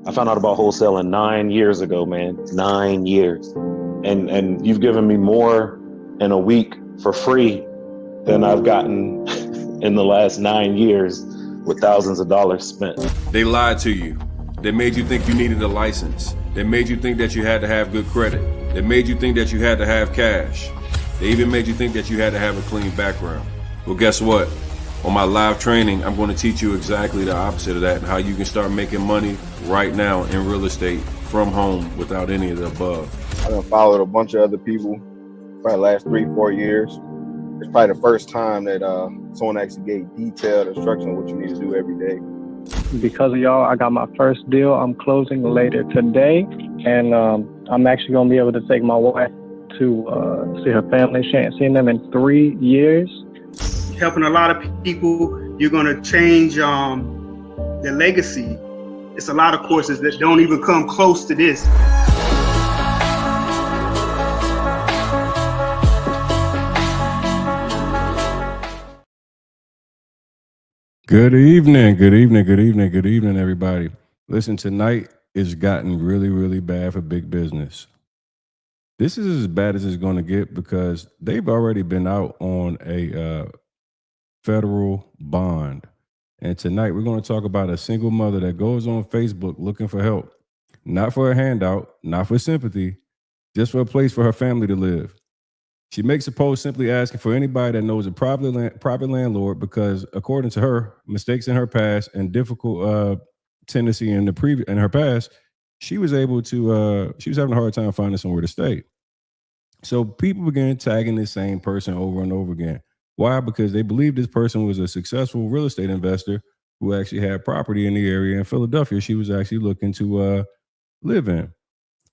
I found out about wholesaling 9 years ago, man. 9 years. And you've given me more in a week for free than I've gotten in the last 9 years with thousands of dollars spent. They lied to you. They made you think you needed a license. They made you think that you had to have good credit. They made you think that you had to have cash. They even made you think that you had to have a clean background. Well, guess what? On my live training, I'm going to teach you exactly the opposite of that and how you can start making money right now in real estate from home without any of the above. I've followed a bunch of other people for the last 3-4 years. It's probably the first time that someone actually gave detailed instruction on what you need to do every day. Because of y'all, I got my first deal. I'm closing later today, and I'm actually going to be able to take my wife to see her family. She ain't seen them in 3 years. Helping a lot of people, you're going to change their legacy. It's a lot of courses that don't even come close to this. Good evening, everybody. Listen, tonight it's gotten really, really bad for big business. This is as bad as it's going to get because they've already been out on a federal bond. And tonight we're going to talk about a single mother that goes on Facebook looking for help, not for a handout, not for sympathy, just for a place for her family to live. She makes a post simply asking for anybody that knows a private landlord because, according to her, mistakes in her past and difficult tendency in her past, she was having a hard time finding somewhere to stay. So people began tagging this same person over and over again. Why? Because they believed this person was a successful real estate investor who actually had property in the area in Philadelphia she was actually looking to live in.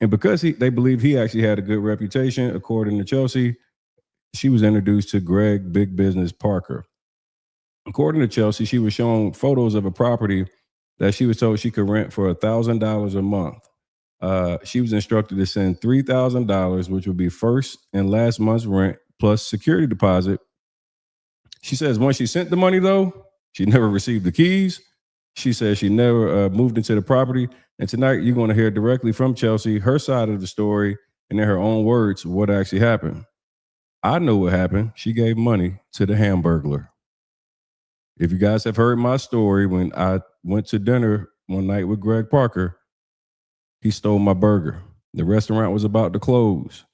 And because they believed he actually had a good reputation, according to Chelsea, she was introduced to Greg Big Business Parker. According to Chelsea, she was shown photos of a property that she was told she could rent for $1,000 a month. She was instructed to send $3,000, which would be first and last month's rent plus security deposit. She says once she sent the money, though, she never received the keys. She says she never moved into the property. And tonight, you're going to hear directly from Chelsea, her side of the story, and in her own words, what actually happened. I know what happened. She gave money to the Hamburglar. If you guys have heard my story, when I went to dinner one night with Greg Parker, he stole my burger. The restaurant was about to close.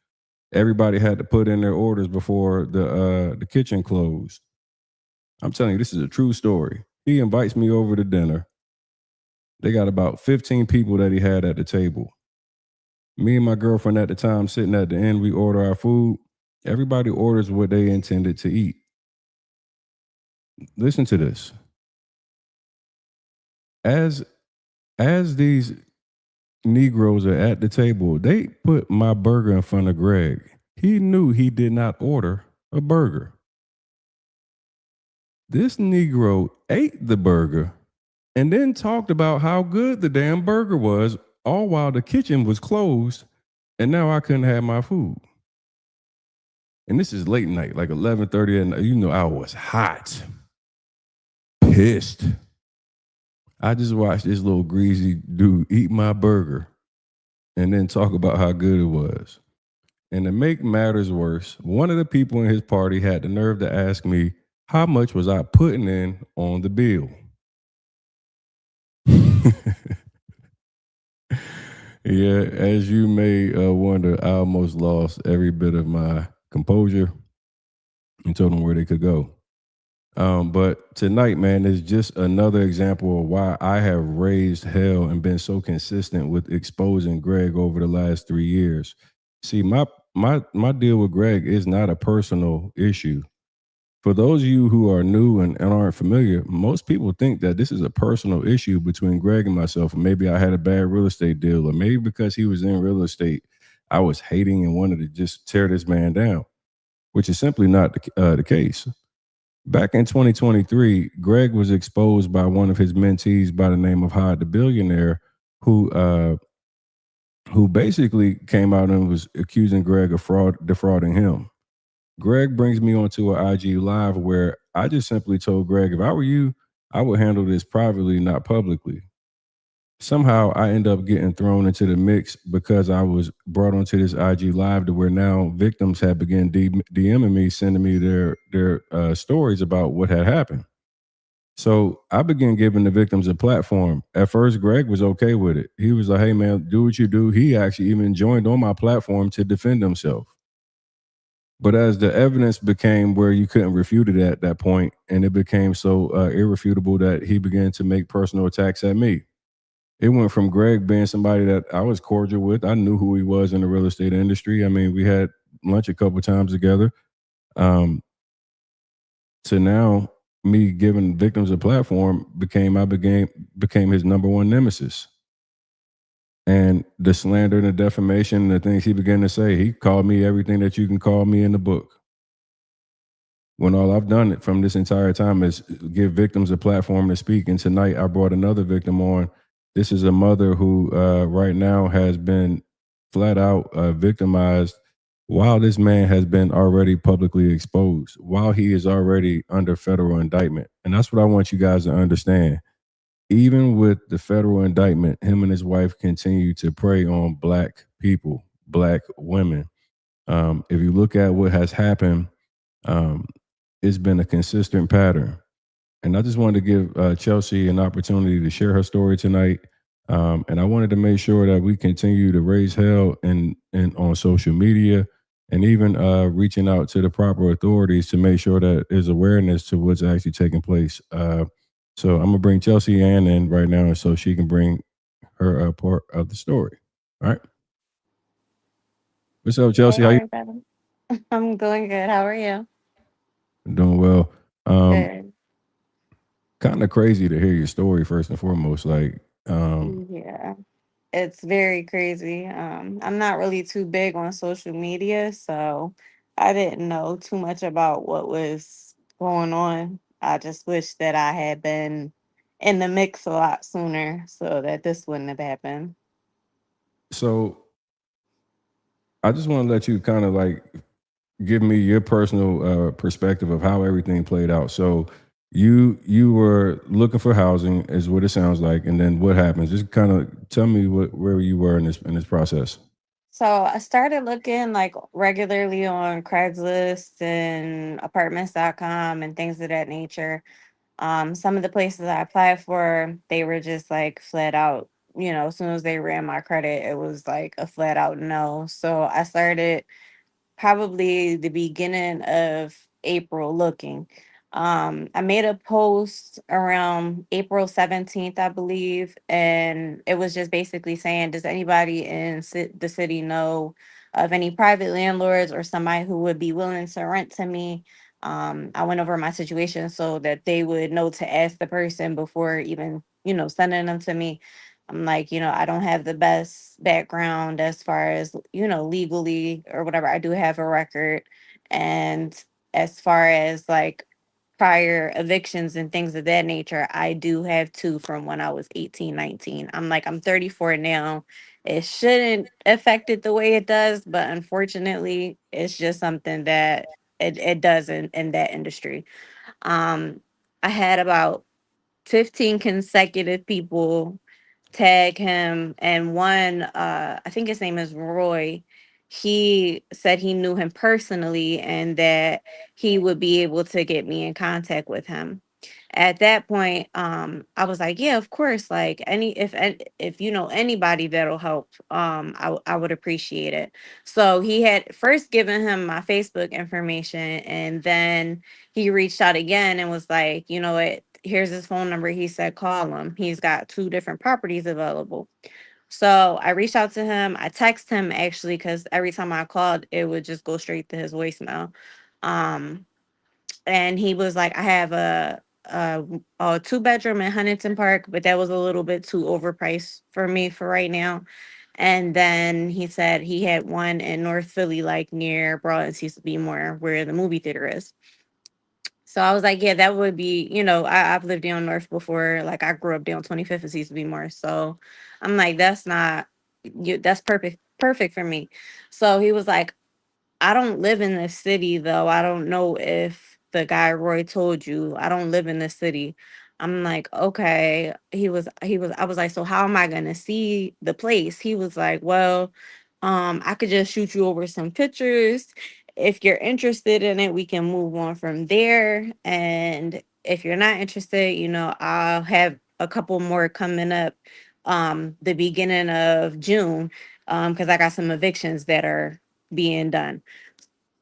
Everybody had to put in their orders before the kitchen closed. I'm telling you, this is a true story. He invites me over to dinner. They got about 15 people that he had at the table. Me and my girlfriend at the time sitting at the end, we order our food. Everybody orders what they intended to eat. Listen to this. As these Negroes are at the table, they put my burger in front of Greg. He knew he did not order a burger. This Negro ate the burger and then talked about how good the damn burger was, all while the kitchen was closed, and now I couldn't have my food. And this is late night, like 11:30 at night. You know, I was hot, pissed. I just watched this little greasy dude eat my burger and then talk about how good it was. And to make matters worse, one of the people in his party had the nerve to ask me, how much was I putting in on the bill? Yeah, as you may wonder, I almost lost every bit of my composure and told them where they could go. But tonight, man, is just another example of why I have raised hell and been so consistent with exposing Greg over the last 3 years. See, my deal with Greg is not a personal issue. For those of you who are new and aren't familiar, most people think that this is a personal issue between Greg and myself. Maybe I had a bad real estate deal, or maybe because he was in real estate, I was hating and wanted to just tear this man down, which is simply not the case. Back in 2023, Greg was exposed by one of his mentees by the name of Hyde the Billionaire, who basically came out and was accusing Greg of defrauding him. Greg brings me onto an IG Live where I just simply told Greg, if I were you, I would handle this privately, not publicly. somehow I end up getting thrown into the mix because I was brought onto this IG live to where now victims had begun DMing me, sending me their stories about what had happened. So I began giving the victims a platform. At first, Greg was okay with it. He was like, "Hey man, do what you do." He actually even joined on my platform to defend himself. But as the evidence became where you couldn't refute it at that point, and it became so irrefutable that he began to make personal attacks at me. It went from Greg being somebody that I was cordial with. I knew who he was in the real estate industry. I mean, we had lunch a couple times together. Um, to now, me giving victims a platform became his number one nemesis. And the slander and the defamation, the things he began to say, he called me everything that you can call me in the book. When all I've done from this entire time is give victims a platform to speak. And tonight I brought another victim on. This is a mother who right now has been flat out victimized while this man has been already publicly exposed, while he is already under federal indictment. And that's what I want you guys to understand. Even with the federal indictment, him and his wife continue to prey on Black people, Black women. If you look at what has happened, um, it's been a consistent pattern. And I just wanted to give Chelsea an opportunity to share her story tonight. And I wanted to make sure that we continue to raise hell in on social media and even reaching out to the proper authorities to make sure that there's awareness to what's actually taking place. So I'm going to bring Chelsea Ann in right now so she can bring her part of the story. All right. What's up, Chelsea? Hey, How you everybody. I'm doing good. How are you? doing? Well, Good. kind of crazy to hear your story first and foremost. Like, Yeah, it's very crazy. I'm not really too big on social media, so I didn't know too much about what was going on. I just wish that I had been in the mix a lot sooner so that this wouldn't have happened. so I just want to let you kind of like give me your personal perspective of how everything played out. So you were looking for housing, is what it sounds like, and then what happens? Just kind of tell me where you were in this process. So I started looking like regularly on Craigslist and apartments.com and things of that nature. Some of the places I applied for, they were just like flat out, as soon as they ran my credit, it was like a flat out no. So I started probably the beginning of April looking. I made a post around April 17th, I believe, and it was just basically saying, does anybody in the city know of any private landlords or somebody who would be willing to rent to me? I went over my situation so that they would know to ask the person before even, sending them to me. I'm like, I don't have the best background as far as, legally or whatever. I do have a record. And as far as like prior evictions and things of that nature, I do have two from when I was 18, 19. I'm like, I'm 34 now. It shouldn't affect it the way it does, but unfortunately, it's just something that it does in that industry. Um, I had about 15 consecutive people tag him, and one, I think his name is Roy. He said he knew him personally and that he would be able to get me in contact with him. At that point, I was like, yeah, of course, like if you know anybody that'll help, I would appreciate it. So he had first given him my Facebook information, and then he reached out again and was like, you know what, here's his phone number. He said, call him. He's got two different properties available. So I reached out to him. I texted him actually because every time I called, it would just go straight to his voicemail. Um, and he was like, I have a 2 bedroom in Huntington Park, but that was a little bit too overpriced for me for right now. And then he said he had one in North Philly, like near Broad and Cecil B. More, where the movie theater is. So I was like, yeah, that would be, I've lived down north before. Like I grew up down 25th and Cecil B. More. So I'm like, that's not that's perfect for me. So he was like, I don't live in this city though. I don't know if the guy Roy told you. I don't live in this city. I'm like, okay. I was like, so how am I gonna see the place? He was like, well, I could just shoot you over some pictures. If you're interested in it, we can move on from there. And if you're not interested, I'll have a couple more coming up the beginning of June. Because I got some evictions that are being done.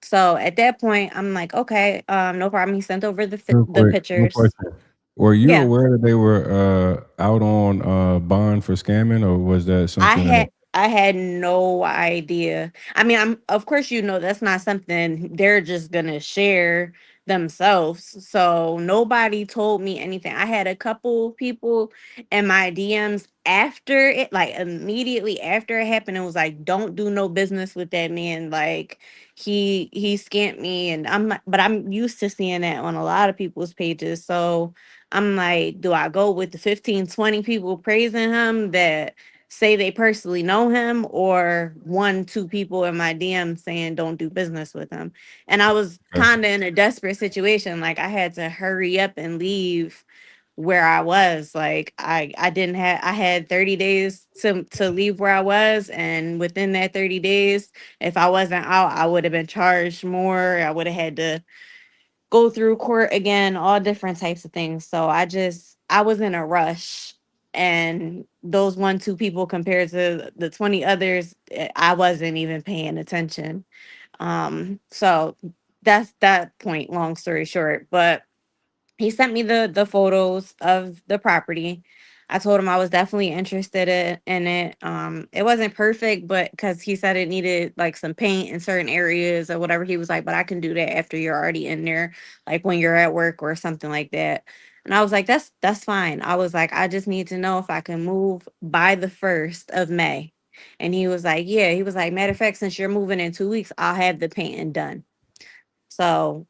So at that point, I'm like, okay, no problem. He sent over Real the quick, one pictures. question. Were you Yeah. aware that they were out on bond for scamming, or was that I something that had I had no idea. I mean, I'm of course that's not something they're just gonna share themselves. So nobody told me anything. I had a couple people in my DMs after it, like immediately after it happened, it was like, don't do no business with that man. Like he scammed me, and but I'm used to seeing that on a lot of people's pages. So I'm like, do I go with the 15, 20 people praising him that say they personally know him, or 1, 2 people in my DM saying don't do business with him? And I was kind of in a desperate situation. Like I had to hurry up and leave where I was. Like I didn't have I had 30 days to leave where I was, and within that 30 days, if I wasn't out, I would have been charged more. I would have had to go through court again, all different types of things. So I was in a rush. And those 1, 2 people compared to the 20 others, I wasn't even paying attention. So that's that point, long story short. But he sent me the photos of the property. I told him I was definitely interested in it. It wasn't perfect, but because he said it needed like some paint in certain areas or whatever, he was like, but I can do that after you're already in there, like when you're at work or something like that. And I was like, that's fine. I was like, I just need to know if I can move by the 1st of May. And he was like, yeah. He was like, matter of fact, since you're moving in 2 weeks, I'll have the painting done. So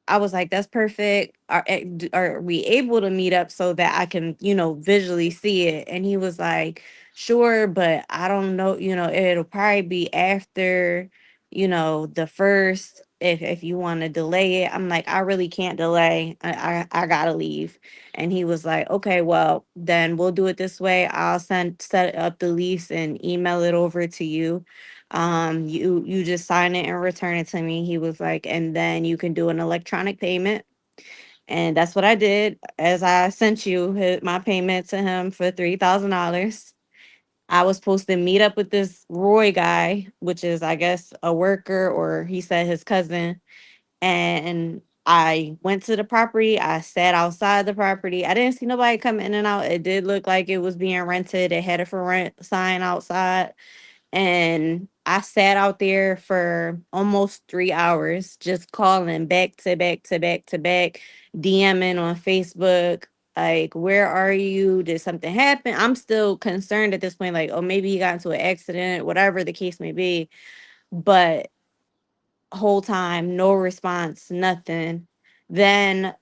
I was like, that's perfect. Are we able to meet up so that I can, visually see it? And he was like, sure, but I don't know, it'll probably be after, the first, if you want to delay it. I'm like, I really can't delay. I gotta leave. And he was like, okay, well, then we'll do it this way. I'll set up the lease and email it over to you. You just sign it and return it to me. He was like, and then you can do an electronic payment. And that's what I did. As I sent you my payment to him for $3,000. I was supposed to meet up with this Roy guy, which is, I guess, a worker, or he said his cousin. And I went to the property. I sat outside the property. I didn't see nobody come in and out. It did look like it was being rented. It had a for rent sign outside. And I sat out there for almost 3 hours, just calling back to back to back to back, DMing on Facebook. Like, where are you? Did something happen? I'm still concerned at this point, like, oh, maybe he got into an accident, whatever the case may be. But whole time, no response, nothing. Then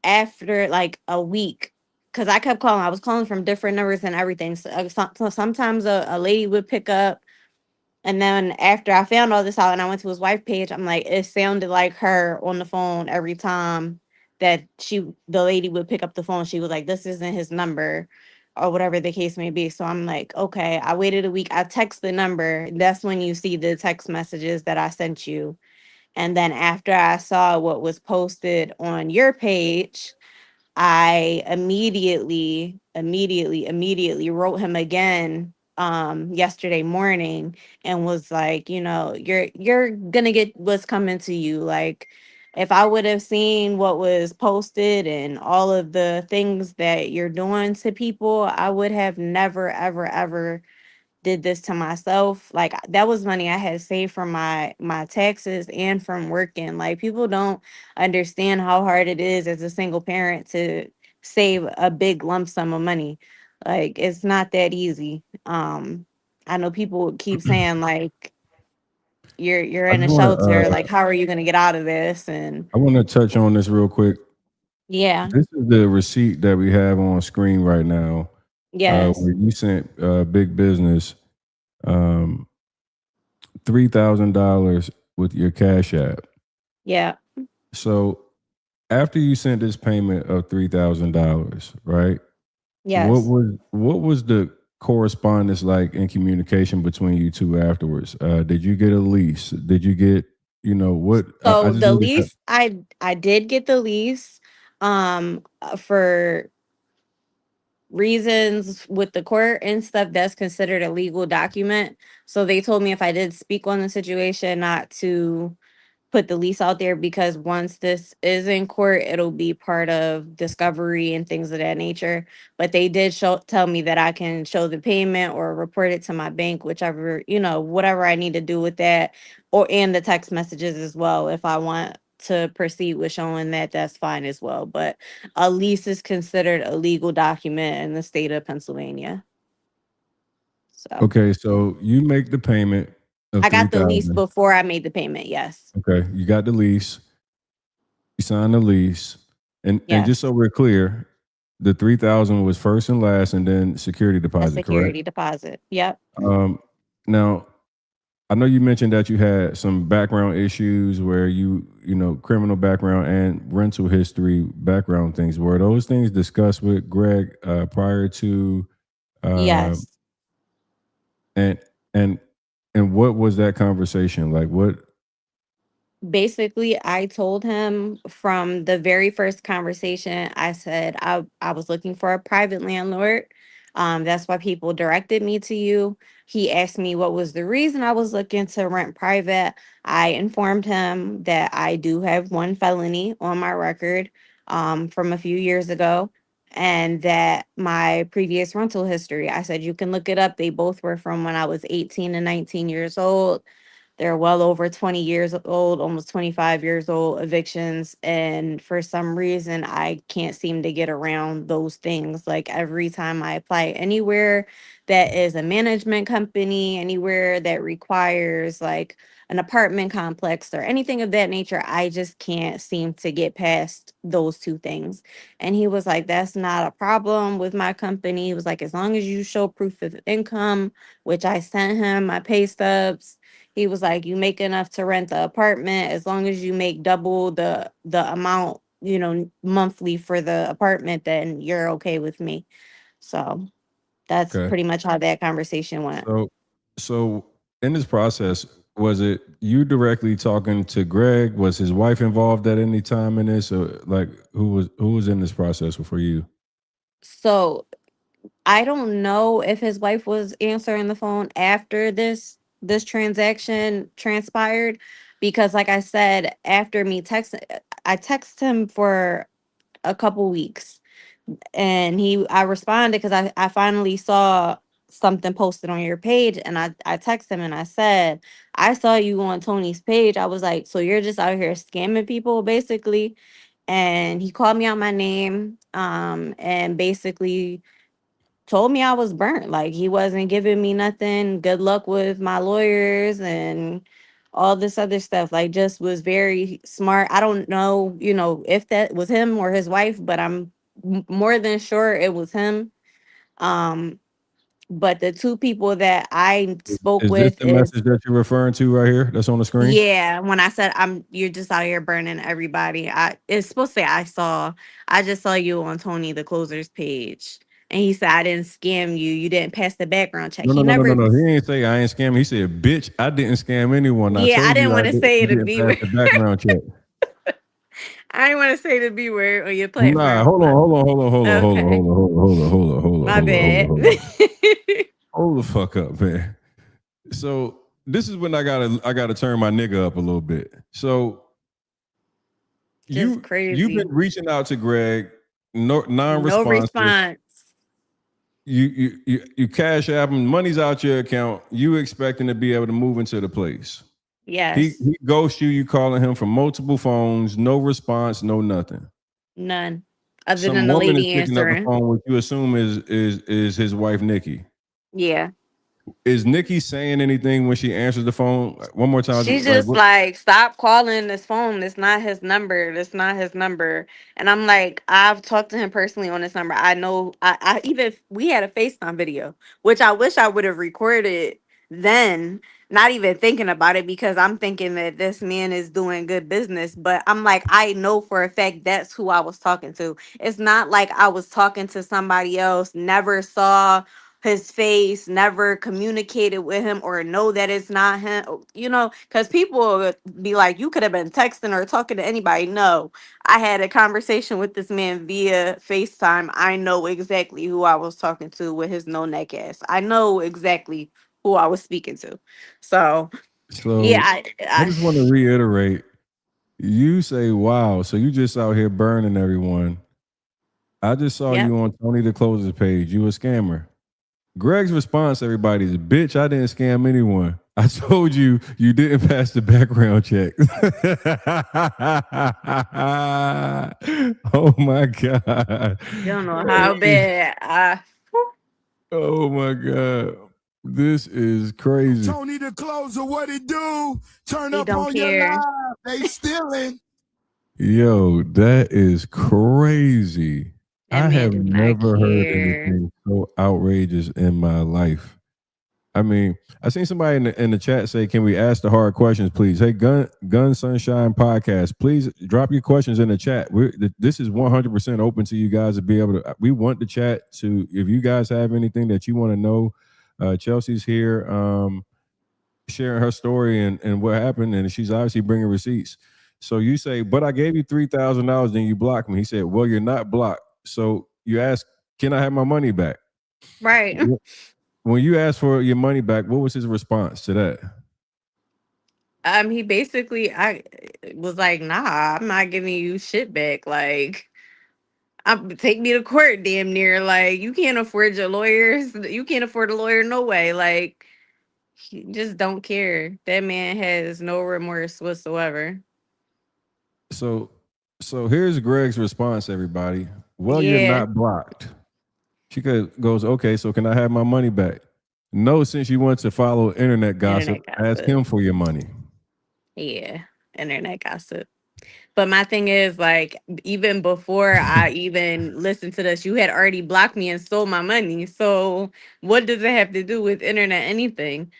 after like a week, because I kept calling, I was calling from different numbers and everything. So sometimes a lady would pick up, and then after I found all this out and I went to his wife page, I'm like, it sounded like her on the phone every time that the lady would pick up the phone. She was like, this isn't his number, or whatever the case may be. So I'm like, okay, I waited a week. I text the number. That's when you see the text messages that I sent you. And then after I saw what was posted on your page, I immediately wrote him again yesterday morning and was like, you're gonna get what's coming to you. Like, if I would have seen what was posted and all of the things that you're doing to people, I would have never ever ever did this to myself. Like, that was money I had saved from my taxes and from working. Like, people don't understand how hard it is as a single parent to save a big lump sum of money. Like, it's not that easy. I know people keep saying like, you're I in just a want shelter, to like how are you going to get out of this? And I want to touch on this real quick. yeah. This is the receipt that we have on screen right now, Yes. where you sent Big Business $3,000 with your Cash App. Yeah. So after you sent this payment of $3,000, right? Yes. What was the correspondence like in communication between you two afterwards? Did you get a lease? Did you get, what? I So just the need to. lease, I did get the lease, for reasons with the court and stuff. That's considered a legal document. So they told me if I did speak on the situation, not to put the lease out there, because once this is in court, it'll be part of discovery and things of that nature. But they did tell me that I can show the payment or report it to my bank, whichever, whatever I need to do with that, or and the text messages as well. If I want to proceed with showing that, that's fine as well. But a lease is considered a legal document in the state of Pennsylvania. So Okay, so you make the payment of I got the lease 3,000. before I made the payment. Yes. Okay, you got the lease. You signed the lease, and just Yes. so we're clear, the 3,000 was first and last, and then security A deposit, correct? security deposit. Yep. Um, now I know you mentioned that you had some background issues where criminal background and rental history background things. Were those things discussed with Greg prior to, uh, Yes. and and and what was that conversation like? What? Basically, I told him from the very first conversation, I said I was looking for a private landlord. That's why people directed me to you. He asked me what was the reason I was looking to rent private. I informed him that I do have one felony on my record, from a few years ago, and that my previous rental history, I said you can look it up. They both were from when I was 18 and 19 years old. They're well over 20 years old, almost 25 years old evictions. And for some reason, I can't seem to get around those things. Like every time I apply anywhere that is a management company, anywhere that requires like an apartment complex or anything of that nature, I just can't seem to get past those two things. And he was like, that's not a problem with my company. He was like, as long as you show proof of income, which I sent him my pay stubs. He was like, you make enough to rent the apartment as long as you make double the amount, monthly for the apartment, then you're okay with me. So that's Okay, pretty much how that conversation went. so so in this process, was it you directly talking to Greg? Was his wife involved at any time in this, or like who was in this process for you? So I don't know if his wife was answering the phone after this transaction transpired, because like I said, after me texting, I texted him for a couple weeks, and I responded because I finally saw something posted on your page, and I texted him and I said, I saw you on Tony's page. I was like, so you're just out here scamming people basically. And he called me out my name, and basically told me I was burnt. Like he wasn't giving me nothing. Good luck with my lawyers and all this other stuff. Like just was very smart. I don't know, if that was him or his wife, but I'm more than sure it was him. Um, but the two people that I spoke Is this with the is, message that you're referring to right here? That's on the screen. yeah, when I said you're just out here burning everybody. It's supposed to say I just saw you on Tony the closer's page. And he said I didn't scam you. You didn't pass the background check. No, no, He no, no, no, never. no. He ain't say I ain't scamming. He said, "Bitch, I didn't scam anyone. I Yeah, I told didn't you want to say you the didn't B pass word. the background check." I didn't want to say the B word on your Nah, platform. hold on, hold on, hold on, hold on, hold on, Okay, hold on, hold on, hold on, hold on, my hold on, hold on, bad. hold on. Hold the fuck up, man. So this is when I gotta turn my nigga up a little bit. So Just you've been crazy. reaching out to Greg, no No non-responsive. response. You cash app him, money's out your account. You expecting to be able to move into the place. He Yes, he ghosts you. You calling him from multiple phones, no response, no nothing. none. Other than Some the woman is lady picking up the answering. phone, which you assume is his wife Nikki. Yeah. Is Nikki saying anything when she answers the phone? One more time, She's like just what? like, stop calling this phone. It's not his number. That's not his number. And I'm like, I've talked to him personally on this number. I know I even we had a FaceTime video, which I wish I would have recorded then, not even thinking about it because I'm thinking that this man is doing good business. But I'm like, I know for a fact that's who I was talking to. It's not like I was talking to somebody else, never saw his face, never communicated with him or know that it's not him, because people would be like, you could have been texting or talking to anybody. No, I had a conversation with this man via FaceTime. I know exactly who I was talking to with his no neck ass. I know exactly who I was speaking to. So yeah, So I just want to reiterate. You say, "Wow!" So you just out here burning everyone. I just saw yep. you on Tony the Closer's page. You a scammer. Greg's response, everybody, is, "Bitch, I didn't scam anyone. I told you you didn't pass the background check." Oh my god! You don't know how bad. Oh my god! This is crazy. Tony the Closer, what it do? Turn He up don't on your care. live. They stealing. Yo, that is crazy. That I man have do not never heard care. anything so outrageous in my life. I mean, I seen somebody in the chat say, "Can we ask the hard questions, please?" Hey, Gun Sunshine Podcast, please drop your questions in the chat. This is 100% open to you guys to be able to. We want the chat to. If you guys have anything that you want to know, Chelsea's here sharing her story and what happened, and she's obviously bringing receipts. So you say, "But I gave you $3,000, then you blocked me." He said, "Well, you're not blocked." So you ask, "Can I have my money back?" Right. When you asked for your money back, what was his response to that? He basically, I was like, nah, I'm not giving you shit back. Like, take me to court, damn near. Like, you can't afford your lawyers. You can't afford a lawyer, no way. Like, he just don't care. That man has no remorse whatsoever. So here's Greg's response, everybody. "Well, you're Yeah, not blocked." She goes, "Okay, so can I have my money back?" "No, since you want to follow internet gossip, internet ask gossip. him for your money." Yeah, internet gossip. But my thing is, like, even before I even listened to this, you had already blocked me and stole my money. So what does it have to do with internet anything?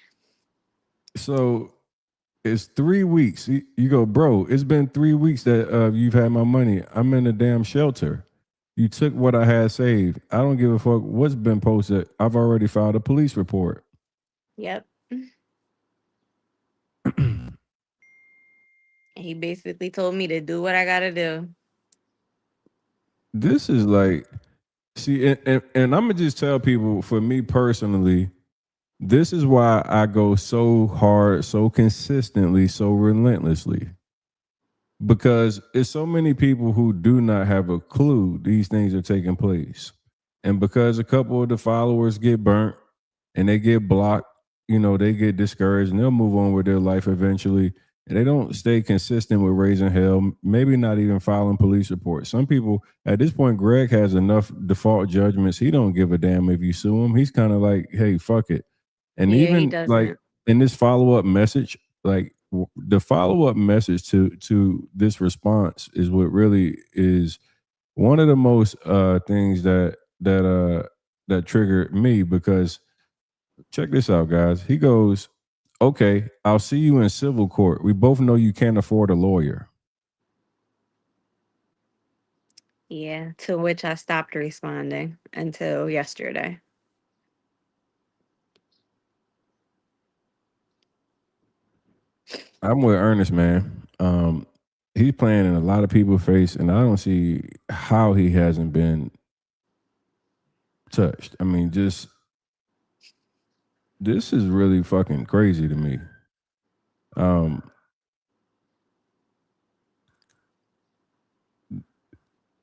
So it's 3 weeks. You go, "Bro, it's been 3 weeks that you've had my money. I'm in a damn shelter. You took what I had saved. I don't give a fuck what's been posted. I've already filed a police report." Yep. He basically told me to do what I gotta do. This is like, see, and I'm gonna just tell people, for me personally, this is why I go so hard, so consistently, so relentlessly. Because it's so many people who do not have a clue these things are taking place. And because a couple of the followers get burnt and they get blocked, they get discouraged and they'll move on with their life eventually. And they don't stay consistent with raising hell, maybe not even filing police reports. Some people, at this point, Greg has enough default judgments. He don't give a damn if you sue him. He's kind of like, hey, fuck it. And Yeah, he even like doesn't. in this follow-up message, like the follow-up message to this response is what really is one of the most things that triggered me, because check this out, guys. He goes, "Okay, I'll see you in civil court. We both know you can't afford a lawyer." Yeah, to which I stopped responding until yesterday. I'm with Ernest, man. He's playing in a lot of people's face, and I don't see how he hasn't been touched. I mean, just this is really fucking crazy to me.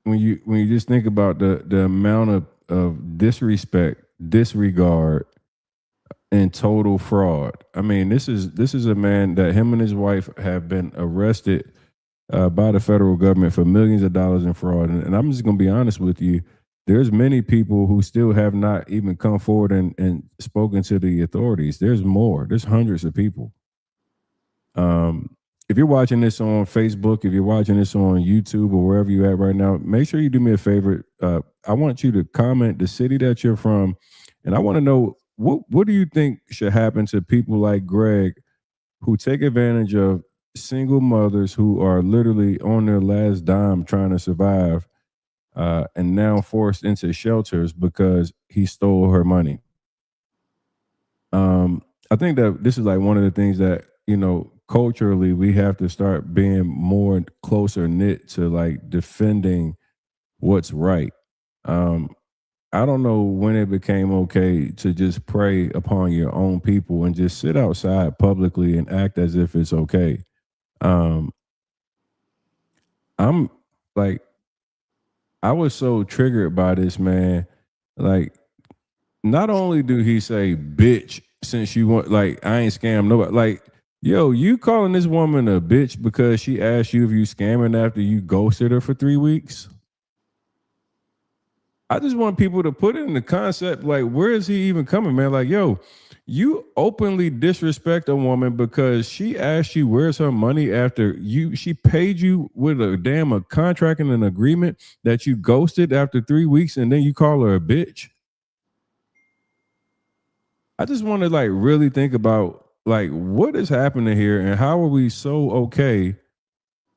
When you just think about the amount of disrespect, disregard, and total fraud. I mean, this is a man that him and his wife have been arrested by the federal government for millions of dollars in fraud. And I'm just going to be honest with you. There's many people who still have not even come forward and spoken to the authorities. There's more. There's hundreds of people. If you're watching this on Facebook, if you're watching this on YouTube or wherever you're at right now, make sure you do me a favor. I want you to comment the city that you're from, and I want to know what do you think should happen to people like Greg who take advantage of single mothers who are literally on their last dime trying to survive, and now forced into shelters because he stole her money? I think that this is like one of the things that, culturally we have to start being more closer knit to like defending what's right. Um, I don't know when it became okay to just prey upon your own people and just sit outside publicly and act as if it's okay. Um, I'm like, I was so triggered by this man. Like, not only do he say bitch since you want, like, I ain't scammed nobody. Like, yo, you calling this woman a bitch because she asked you if you scamming after you ghosted her for 3 weeks? I just want people to put it in the concept, like, where is he even coming, man? Like, yo, you openly disrespect a woman because she asked you where's her money after she paid you with a contract and an agreement that you ghosted after 3 weeks, and then you call her a bitch. I just want to like really think about like what is happening here and how are we so okay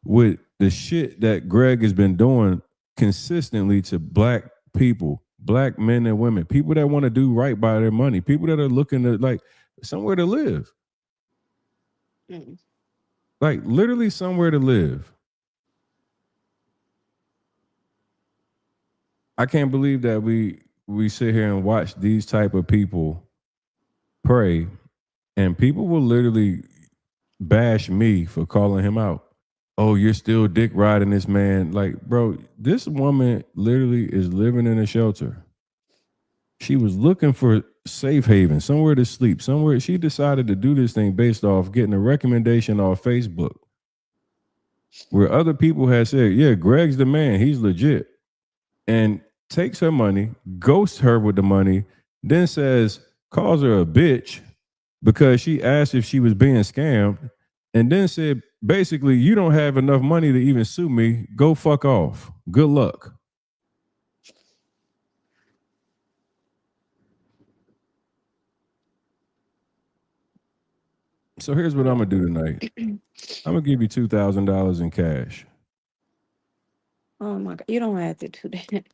with the shit that Greg has been doing consistently to black people, black men and women, people that want to do right by their money, people that are looking to like somewhere to live. Like literally somewhere to live. I can't believe that we sit here and watch these type of people pray, and people will literally bash me for calling him out. Oh, you're still dick riding this man. Like, bro, this woman literally is living in a shelter. She was looking for safe haven, somewhere to sleep, somewhere. She decided to do this thing based off getting a recommendation off Facebook, where other people had said, yeah, Greg's the man. He's legit. And takes her money, ghosts her with the money, then calls her a bitch because she asked if she was being scammed, and then said, basically, you don't have enough money to even sue me. Go fuck off. Good luck. So here's what I'm going to do tonight. I'm going to give you $2,000 in cash. Oh my God. You don't have to do that.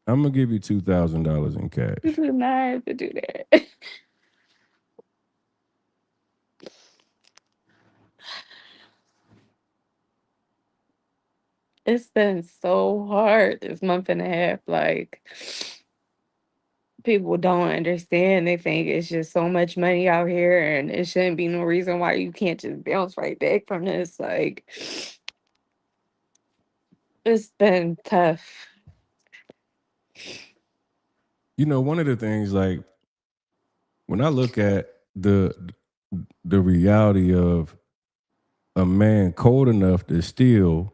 I'm going to give you $2,000 in cash. You do not have to do that. It's been so hard this month and a half. Like, people don't understand. They think it's just so much money out here and it shouldn't be no reason why you can't just bounce right back from this. Like, it's been tough. One of the things, like, when I look at the reality of a man cold enough to still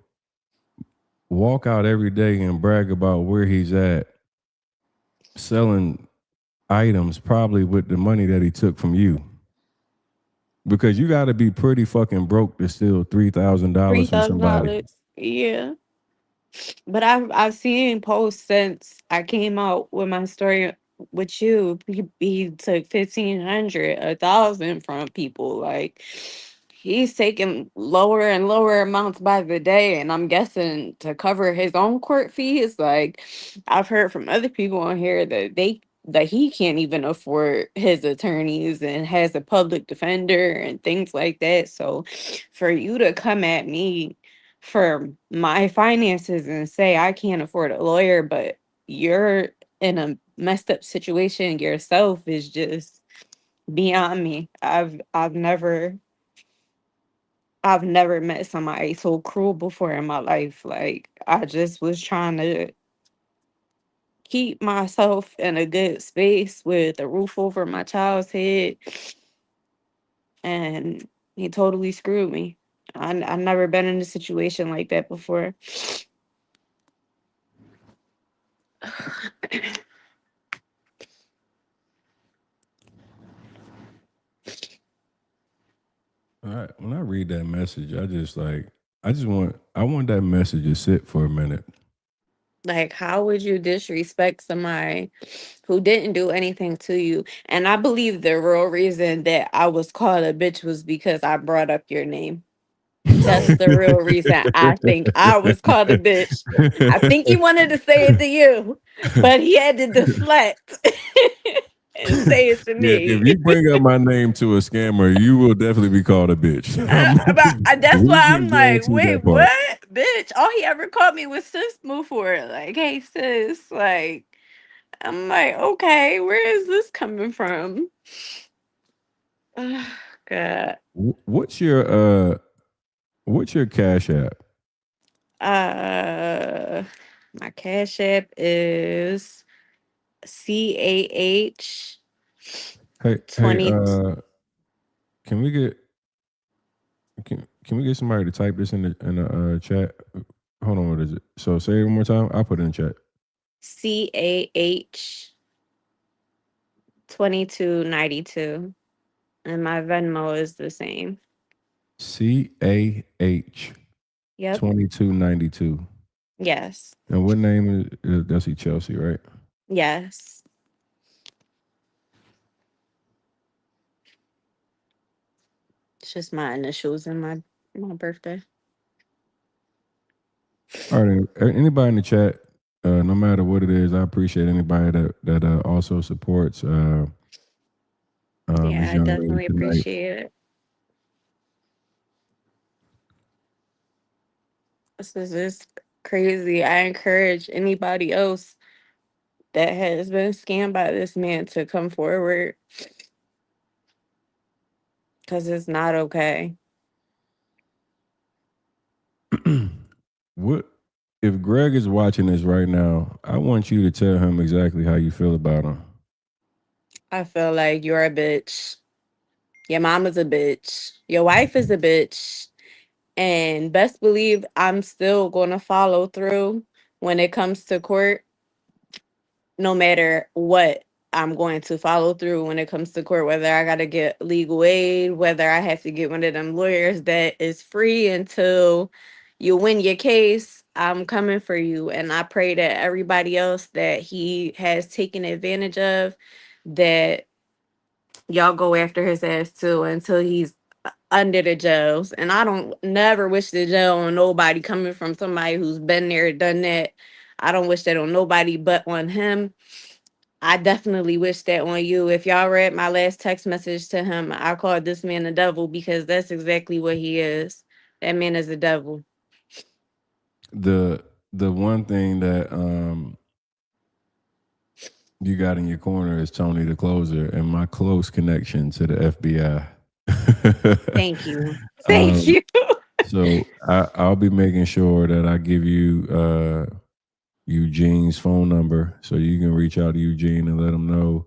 walk out every day and brag about where he's at, selling items probably with the money that he took from you. Because you got to be pretty fucking broke to steal $3,000 from somebody. $3,000. Yeah. But I've seen posts since I came out with my story with you. He took 1,500, 1,000 from people. Like, he's taking lower and lower amounts by the day, and I'm guessing to cover his own court fees. Like, I've heard from other people on here that he can't even afford his attorneys and has a public defender and things like that. So for you to come at me for my finances and say I can't afford a lawyer, but you're in a messed up situation yourself is just beyond me. I've never met somebody so cruel before in my life. Like, I just was trying to keep myself in a good space with a roof over my child's head, and he totally screwed me. I've never been in a situation like that before. When I read that message, I want that message to sit for a minute. Like, how would you disrespect somebody who didn't do anything to you? And I believe the real reason that I was called a bitch was because I brought up your name. That's the real reason I think I was called a bitch. I think he wanted to say it to you, but he had to deflect and say it to Yeah, if me. you bring up my name to a scammer, you will definitely be called a bitch. That's We why can I'm like, guarantee wait, that part. what? Bitch, all he ever called me was sis move for it. Like, hey sis, like I'm like, okay, where is this coming from? God. What's your Cash App? Uh my cash app is CAH Hey, 20. can we get can we get somebody to type this in the chat? Hold on, what is it? So say it one more time. I'll put it in chat. CAH 2292. And my Venmo is the same. CAH Yep. 2292. Yes. And what name is that's Chelsea, right? Yes. It's just my initials and my birthday. All right. Anybody in the chat, no matter what it is, I appreciate anybody that also supports Yeah, this I young lady definitely tonight. appreciate it. This is just crazy. I encourage anybody else that has been scammed by this man to come forward because it's not okay. What if Greg is watching this right now? I want you to tell him exactly how you feel about him. I feel like you're a bitch. Your mama's a bitch. Your wife is a bitch. And best believe I'm still going to follow through when it comes to court. No matter what, I'm going to follow through when it comes to court, whether I got to get legal aid, whether I have to get one of them lawyers that is free until you win your case. I'm coming for you. And I pray that everybody else that he has taken advantage of, that y'all go after his ass too until he's under the jails. And I don't never wish the jail on nobody coming from somebody who's been there, done that. I don't wish that on nobody but on him. I definitely wish that on you. If y'all read my last text message to him, I called this man the devil because that's exactly what he is. That man is the devil. The one thing that you got in your corner is Tony the Closer and my close connection to the FBI. Thank you. Thank um, you. so I'll be making sure that I give you Eugene's phone number so you can reach out to Eugene and let him know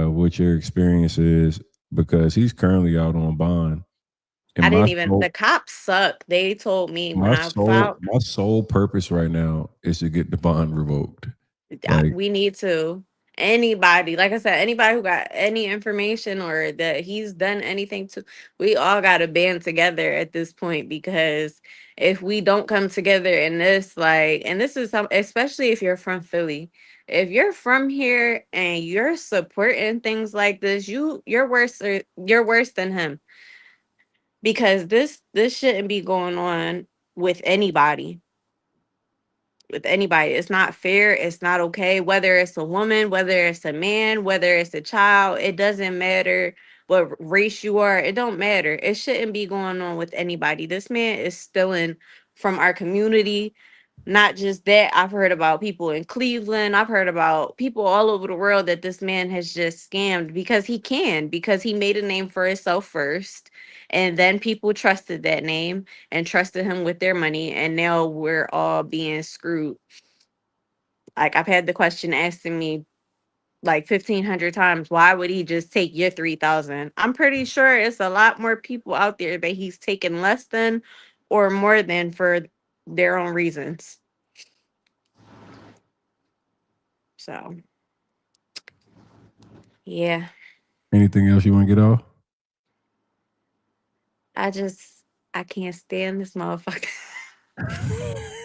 what your experience is because he's currently out on bond. And I didn't even, the cops suck. They told me when I filed, my sole purpose right now is to get the bond revoked. Like we need to. Anybody, like I said, anybody who got any information or that he's done anything to, we all got to band together at this point because if we don't come together in this, like, and this is some, especially if you're from Philly, if you're from here and you're supporting things like this, you're worse, you're worse than him because this shouldn't be going on with anybody, with anybody. It's not fair. It's not okay. Whether it's a woman, whether it's a man, whether it's a child, it doesn't matter what race you are. It don't matter. It shouldn't be going on with anybody. This man is stealing from our community. Not just that, I've heard about people in Cleveland. I've heard about people all over the world that this man has just scammed because he made a name for himself first. And then people trusted that name and trusted him with their money. And now we're all being screwed. Like I've had the question asked to me like 1,500 times, why would he just take your 3,000? I'm pretty sure it's a lot more people out there that he's taken less than or more than for their own reasons. So yeah, anything else you want to get off? I can't stand this motherfucker.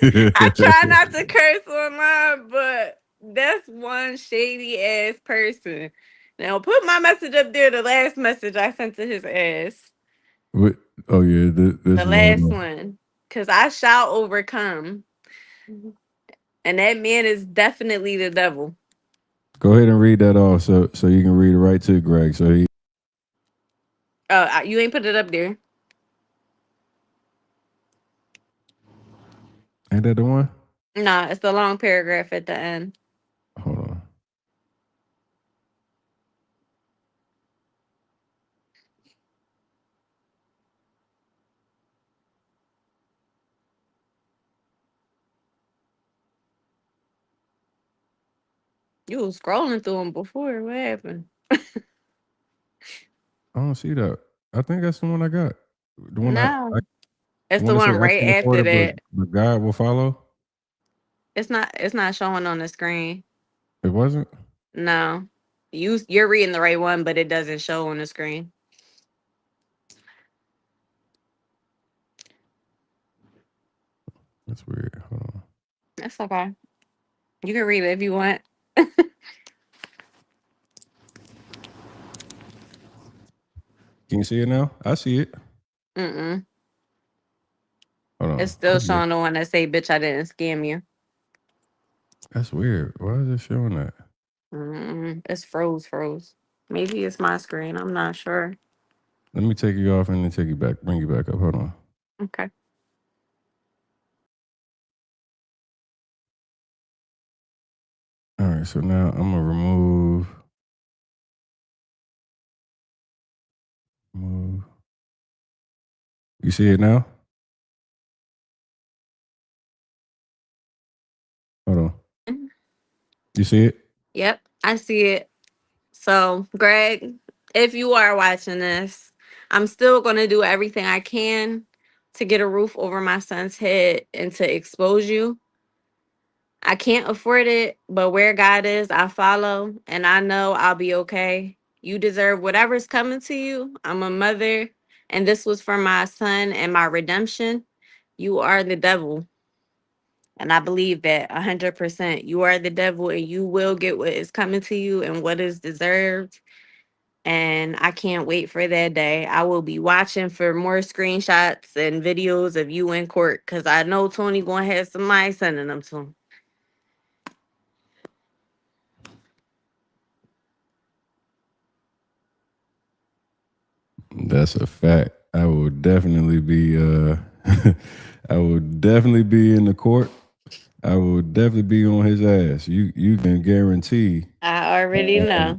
I try not to curse online, but that's one shady ass person. Now put my message up there. The last message I sent to his ass. What? Oh yeah, this The last one. one. Cause I shall overcome. And that man is definitely the devil. Go ahead and read that off, so you can read it right to Greg. So he Oh, you ain't put it up there. ain't that the one. Nah, it's the long paragraph at the end. Hold on. You was scrolling through them before. What happened? I don't see that. I think that's the one I got. The one No. the It's the one that one said right action after reported, that. but God will follow. It's not showing on the screen. It wasn't. No. You're reading the right one, but it doesn't show on the screen. That's weird. Hold on. That's okay. You can read it if you want. Can you see it now? I see it. Mm-mm. Hold It's on. still showing the one that say, "Bitch, I didn't scam you." That's weird. Why is it showing that? It's froze. Maybe it's my screen. I'm not sure. Let me take you off and then take you back. Bring you back up. Hold on. Okay. All right. So now I'm gonna remove. You see it now? Hold on. Mhm. You see it? Yep, I see it. So, Greg, if you are watching this, I'm still going to do everything I can to get a roof over my son's head and to expose you. I can't afford it, but where God is, I follow, and I know I'll be okay. You deserve whatever's coming to you. I'm a mother, and this was for my son and my redemption. You are the devil. And I believe that 100%. You are the devil, and you will get what is coming to you and what is deserved. And I can't wait for that day. I will be watching for more screenshots and videos of you in court because I know Tony gonna have somebody sending them to him. That's a fact. I will definitely be. I will definitely be in the court. I will definitely be on his ass. You can guarantee I already know.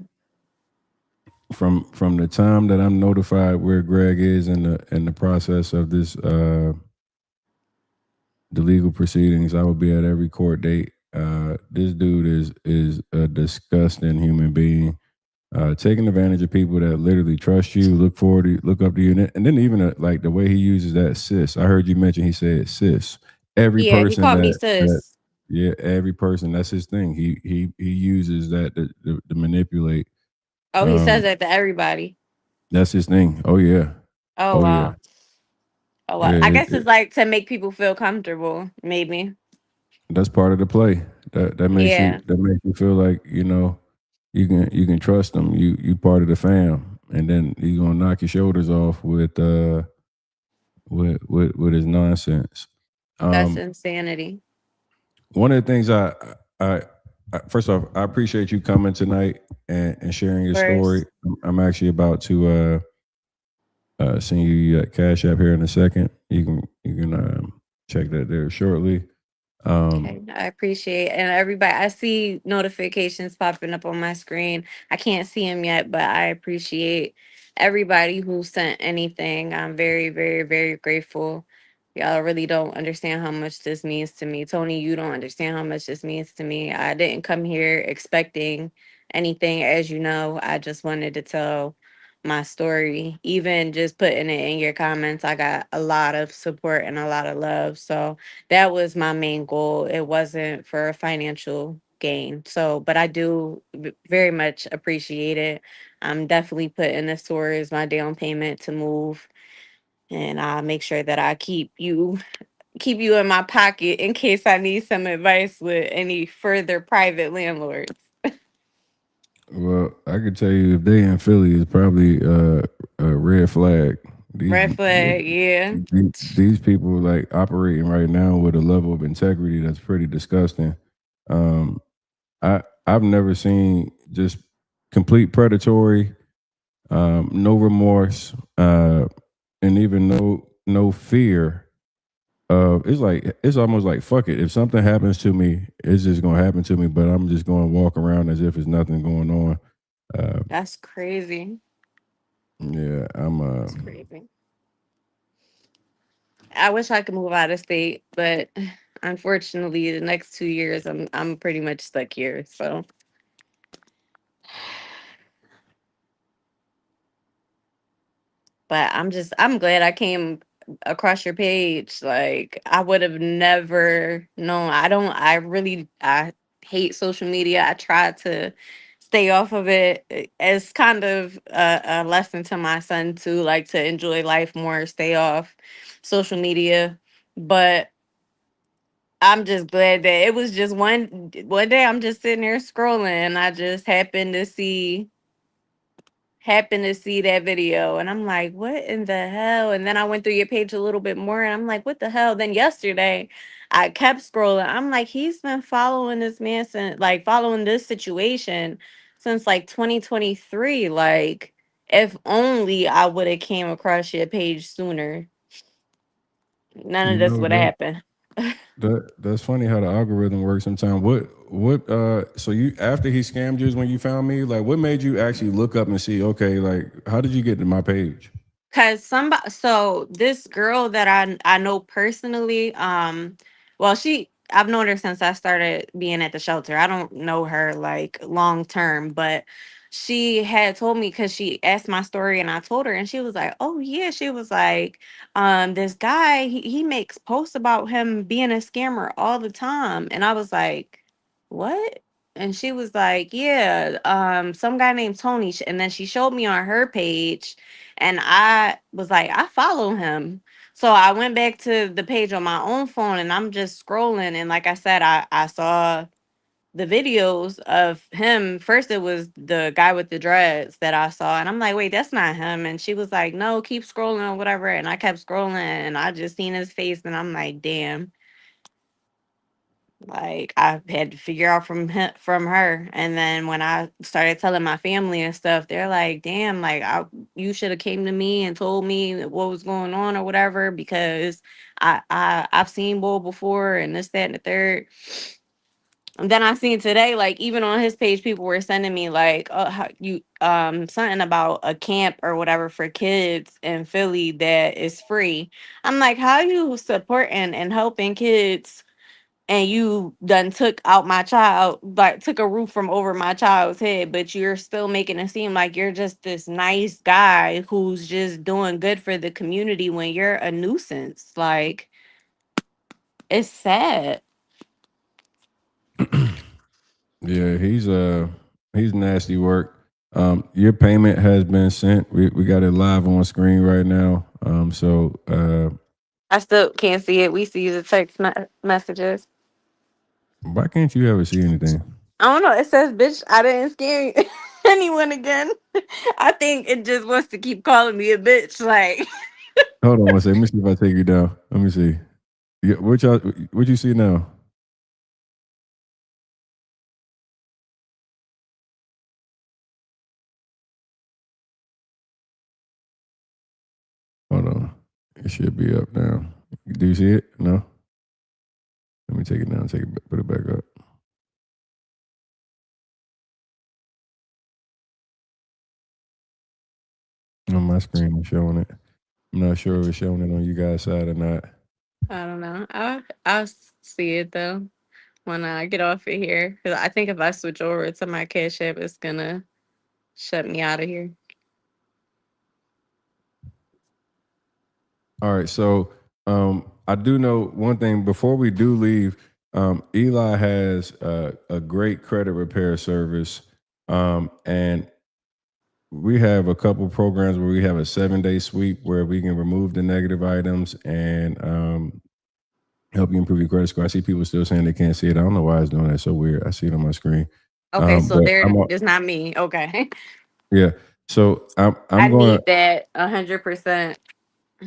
from the time that I'm notified where Greg is in the process of this the legal proceedings, I will be at every court date. This dude is a disgusting human being, taking advantage of people that literally trust you, look up to you, and then even like the way he uses that sis. I heard you mention he said sis. Every Yeah, he person called me that sis. yeah, every person, that's his thing. He uses that to manipulate. Oh, he says Um, that to everybody. that's his thing. Oh yeah, Oh oh yeah, wow. Oh yeah. wow. I guess it's like to make people feel comfortable, maybe. That's part of the play. Yeah, That makes you feel like you can trust them. You part of the fam, and then you gonna knock your shoulders off with his nonsense. that's Um, insanity. one of the things I first off, I appreciate you coming tonight and sharing your story. First. I'm actually about to send you Cash App here in a second. You can check that there shortly. Okay, I appreciate it. And everybody, I see notifications popping up on my screen. I can't see them yet, but I appreciate everybody who sent anything. I'm very, very, very grateful. Y'all really don't understand how much this means to me. Tony, you don't understand how much this means to me. I didn't come here expecting anything, as you know. I just wanted to tell my story. Even just putting it in your comments, I got a lot of support and a lot of love. So, that was my main goal. It wasn't for a financial gain. So, but I do very much appreciate it. I'm definitely putting this towards my down payment to move, and I'll make sure that I keep you keep you in my pocket in case I need some advice with any further private landlords. Well, I could tell you if they in Philly, it's probably a red flag. These, Red flag, yeah. these people like operating right now with a level of integrity that's pretty disgusting. Um, I've never seen just complete predatory, no remorse, and even no fear. It's almost like fuck it. If something happens to me, it's just gonna happen to me. But I'm just gonna walk around as if there's nothing going on. That's crazy. Yeah, That's crazy. I wish I could move out of state, but unfortunately, the next 2 years, I'm pretty much stuck here. So, but I'm glad I came across your page. Like, I would have never known. I hate social media. I try to stay off of it. It's kind of a lesson to my son too, like to enjoy life more, stay off social media. But I'm just glad that it was just one day I'm just sitting there scrolling and I just happened to see that video and I'm like, what in the hell? And then I went through your page a little bit more and I'm like, what the hell? Then yesterday I kept scrolling. I'm like, he's been following this man since like following this situation since like 2023. Like, if only I would have came across your page sooner. None of you this know would have happened. that's funny how the algorithm works sometimes. What so you after he scammed you is when you found me? Like what made you actually look up and see, okay, like how did you get to my page? Cause so this girl that I know personally, well, I've known her since I started being at the shelter. I don't know her like long term, but she had told me because she asked my story and I told her, and she was like, "Oh yeah," she was like, this guy he makes posts about him being a scammer all the time," and I was like, "What?" And she was like, "Yeah, some guy named Tony," and then she showed me on her page and I was like, I follow him. So I went back to the page on my own phone and I'm just scrolling. And like I said, I saw the videos of him. First, it was the guy with the dreads that I saw. And I'm like, wait, that's not him. And she was like, no, keep scrolling or whatever. And I kept scrolling and I just seen his face. And I'm like, damn. Like I had to figure out from her, and then when I started telling my family and stuff, they're like, "Damn, like you should have came to me and told me what was going on or whatever because I've seen Bull before and this that and the third." And then I seen today, like even on his page, people were sending me like, "Oh, how you something about a camp or whatever for kids in Philly that is free." I'm like, "How you supporting and helping kids?" And you done took out my child, like took a roof from over my child's head, but you're still making it seem like you're just this nice guy who's just doing good for the community when you're a nuisance. Like, it's sad. Yeah, he's nasty work. Your payment has been sent. We got it live on screen right now. I still can't see it. We see the text messages. Why can't you ever see anything? I don't know. It says, bitch, I didn't scare anyone again. I think it just wants to keep calling me a bitch. Like, Hold on one second. Let me see if I take you down. Let me see. Yeah, what you see now? Hold on. It should be up now. Do you see it? No? Let me take it down, put it back up. On my screen it's showing it. I'm not sure if it's showing it on you guys' side or not. I don't know. I'll see it though when I get off of here. Because I think if I switch over to my Cash App, it's gonna shut me out of here. All right, so I do know one thing before we do leave. Eli has a great credit repair service, and we have a couple programs where we have a 7-day sweep where we can remove the negative items and help you improve your credit score. I see people still saying they can't see it. I don't know why it's doing that. So weird. I see it on my screen. Okay, so But it's not me. Okay. yeah. So I I'm going need that 100%.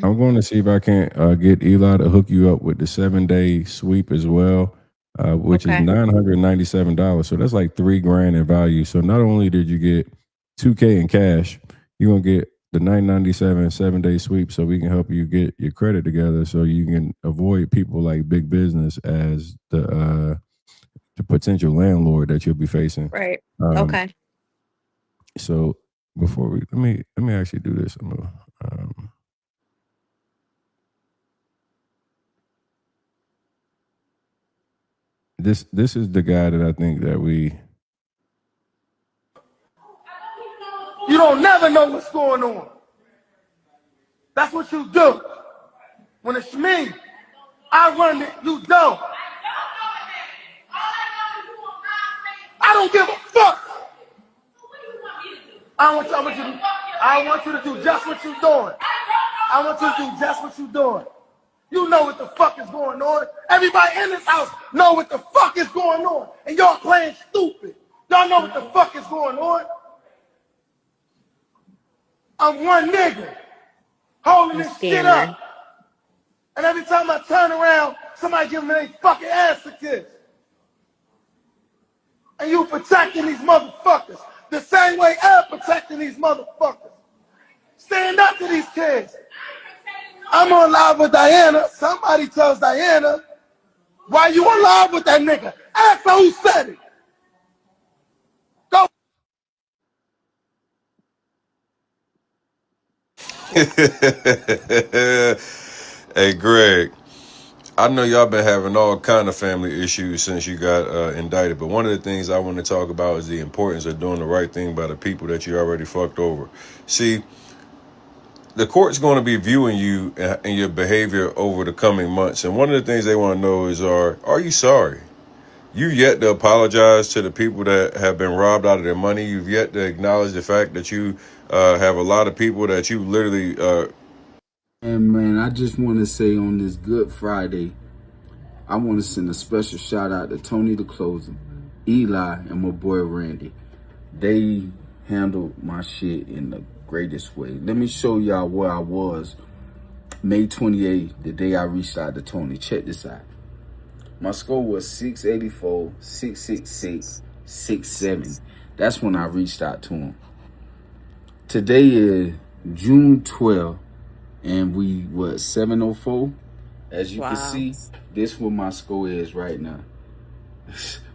I'm going to see if I can get Eli to hook you up with the 7-day sweep as well, which is Okay. $997. So that's like $3,000 in value. So not only did you get $2,000 in cash, you're gonna get the $997 7-day sweep, so we can help you get your credit together, so you can avoid people like Big Business as the potential landlord that you'll be facing. Right. Um, Okay. So before we let me actually do this. I'm gonna, this is the guy that I think that we. You don't never know what's going on. That's what you do. When it's me, I run it, you don't. I don't give a fuck. I want you to do just what you're doing. I want you to do just what you're doing. You know what the fuck is going on. Everybody in this house know what the fuck is going on. And y'all playing stupid. Y'all know what the fuck is going on. I'm one nigga holding this shit up. And every time I turn around, somebody give me their fucking ass a kiss. And you protecting these motherfuckers the same way I'm protecting these motherfuckers. Stand up to these kids. I'm on live with Diana. Somebody tells Diana, why you on live with that nigga? Ask her who said it. Go. Hey, Greg, I know y'all been having all kind of family issues since you got indicted, but one of the things I want to talk about is the importance of doing the right thing by the people that you already fucked over. See, the court's going to be viewing you and your behavior over the coming months, and one of the things they want to know is, are you sorry? You've yet to apologize to the people that have been robbed out of their money. You've yet to acknowledge the fact that you have a lot of people that you literally... And man, I just want to say on this Good Friday, I want to send a special shout out to Tony the Closer, Eli, and my boy Randy. They handled my shit in the greatest way. Let me show y'all where I was May 28th, the day I reached out to Tony. Check this out. My score was 684, 666, 67. That's when I reached out to him. Today is June 12th, and we, 704? As you can see, this is what my score is right now.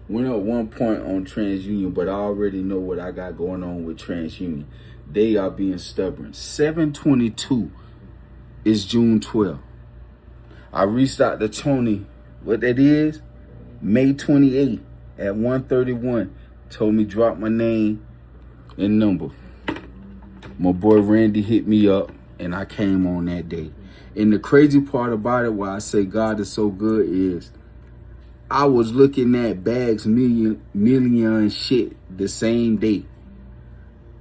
Went up 1 point on TransUnion, but I already know what I got going on with TransUnion. They are being stubborn. 722 is June 12th. I reached out to Tony. What that is? May 28th at 1:31. Told me drop my name and number. My boy Randy hit me up, and I came on that day. And the crazy part about it, why I say God is so good, is I was looking at Bags million shit the same day.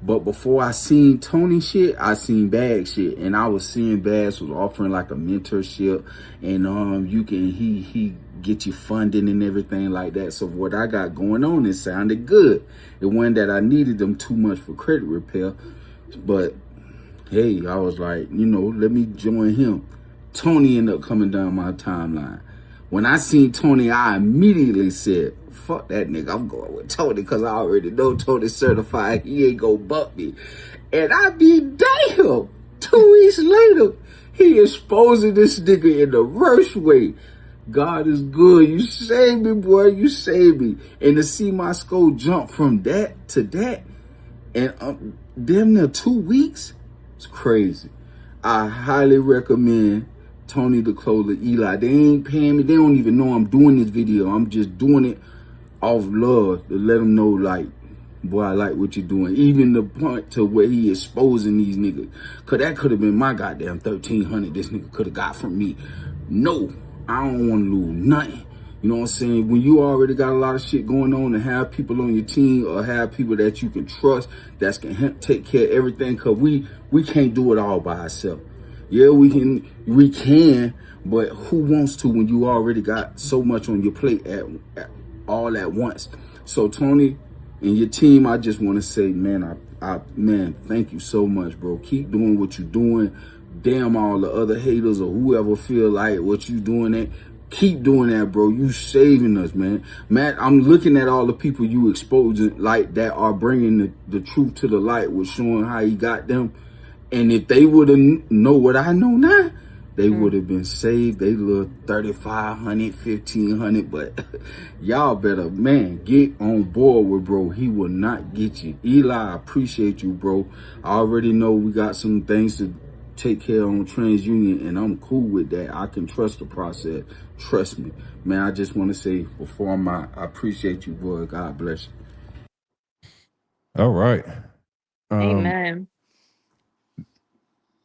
But before I seen Tony shit, I seen Bag shit. And I was seeing Bags was offering like a mentorship, and you can he get you funding and everything like that. So what I got going on, it sounded good. It wasn't that I needed them too much for credit repair, but hey, I was like, let me join him. Tony ended up coming down my timeline. When I seen Tony, I immediately said, fuck that nigga, I'm going with Tony, because I already know Tony's certified. He ain't gonna buck me. And I be damn, 2 weeks later, he exposing this nigga in the worst way. God is good. You saved me, boy. You saved me. And to see my score jump from that to that, and damn near 2 weeks, it's crazy. I highly recommend Tony the Closer, Eli. They ain't paying me. They don't even know I'm doing this video. I'm just doing it off love to let them know, like, boy, I like what you're doing. Even the point to where he exposing these niggas. Because that could have been my goddamn $1,300 this nigga could have got from me. No, I don't want to lose nothing. You know what I'm saying? When you already got a lot of shit going on, and have people on your team, or have people that you can trust, that can take care of everything, because we can't do it all by ourselves. Yeah, we can, but who wants to when you already got so much on your plate at all at once? So Tony and your team, I just want to say, man, man, thank you so much, bro. Keep doing what you're doing. Damn all the other haters or whoever feel like what you doing that. Keep doing that, bro. You saving us, man. Matt, I'm looking at all the people you exposing like that are bringing the truth to the light with showing how he got them. And if they would have know what I know now, they would have been saved. They look 3,500, 1,500, but y'all better, man, get on board with bro. He will not get you. Eli, I appreciate you, bro. I already know we got some things to take care on TransUnion, and I'm cool with that. I can trust the process. Trust me, man. I just want to say before I'm out, I appreciate you, boy. God bless you. All right. Amen.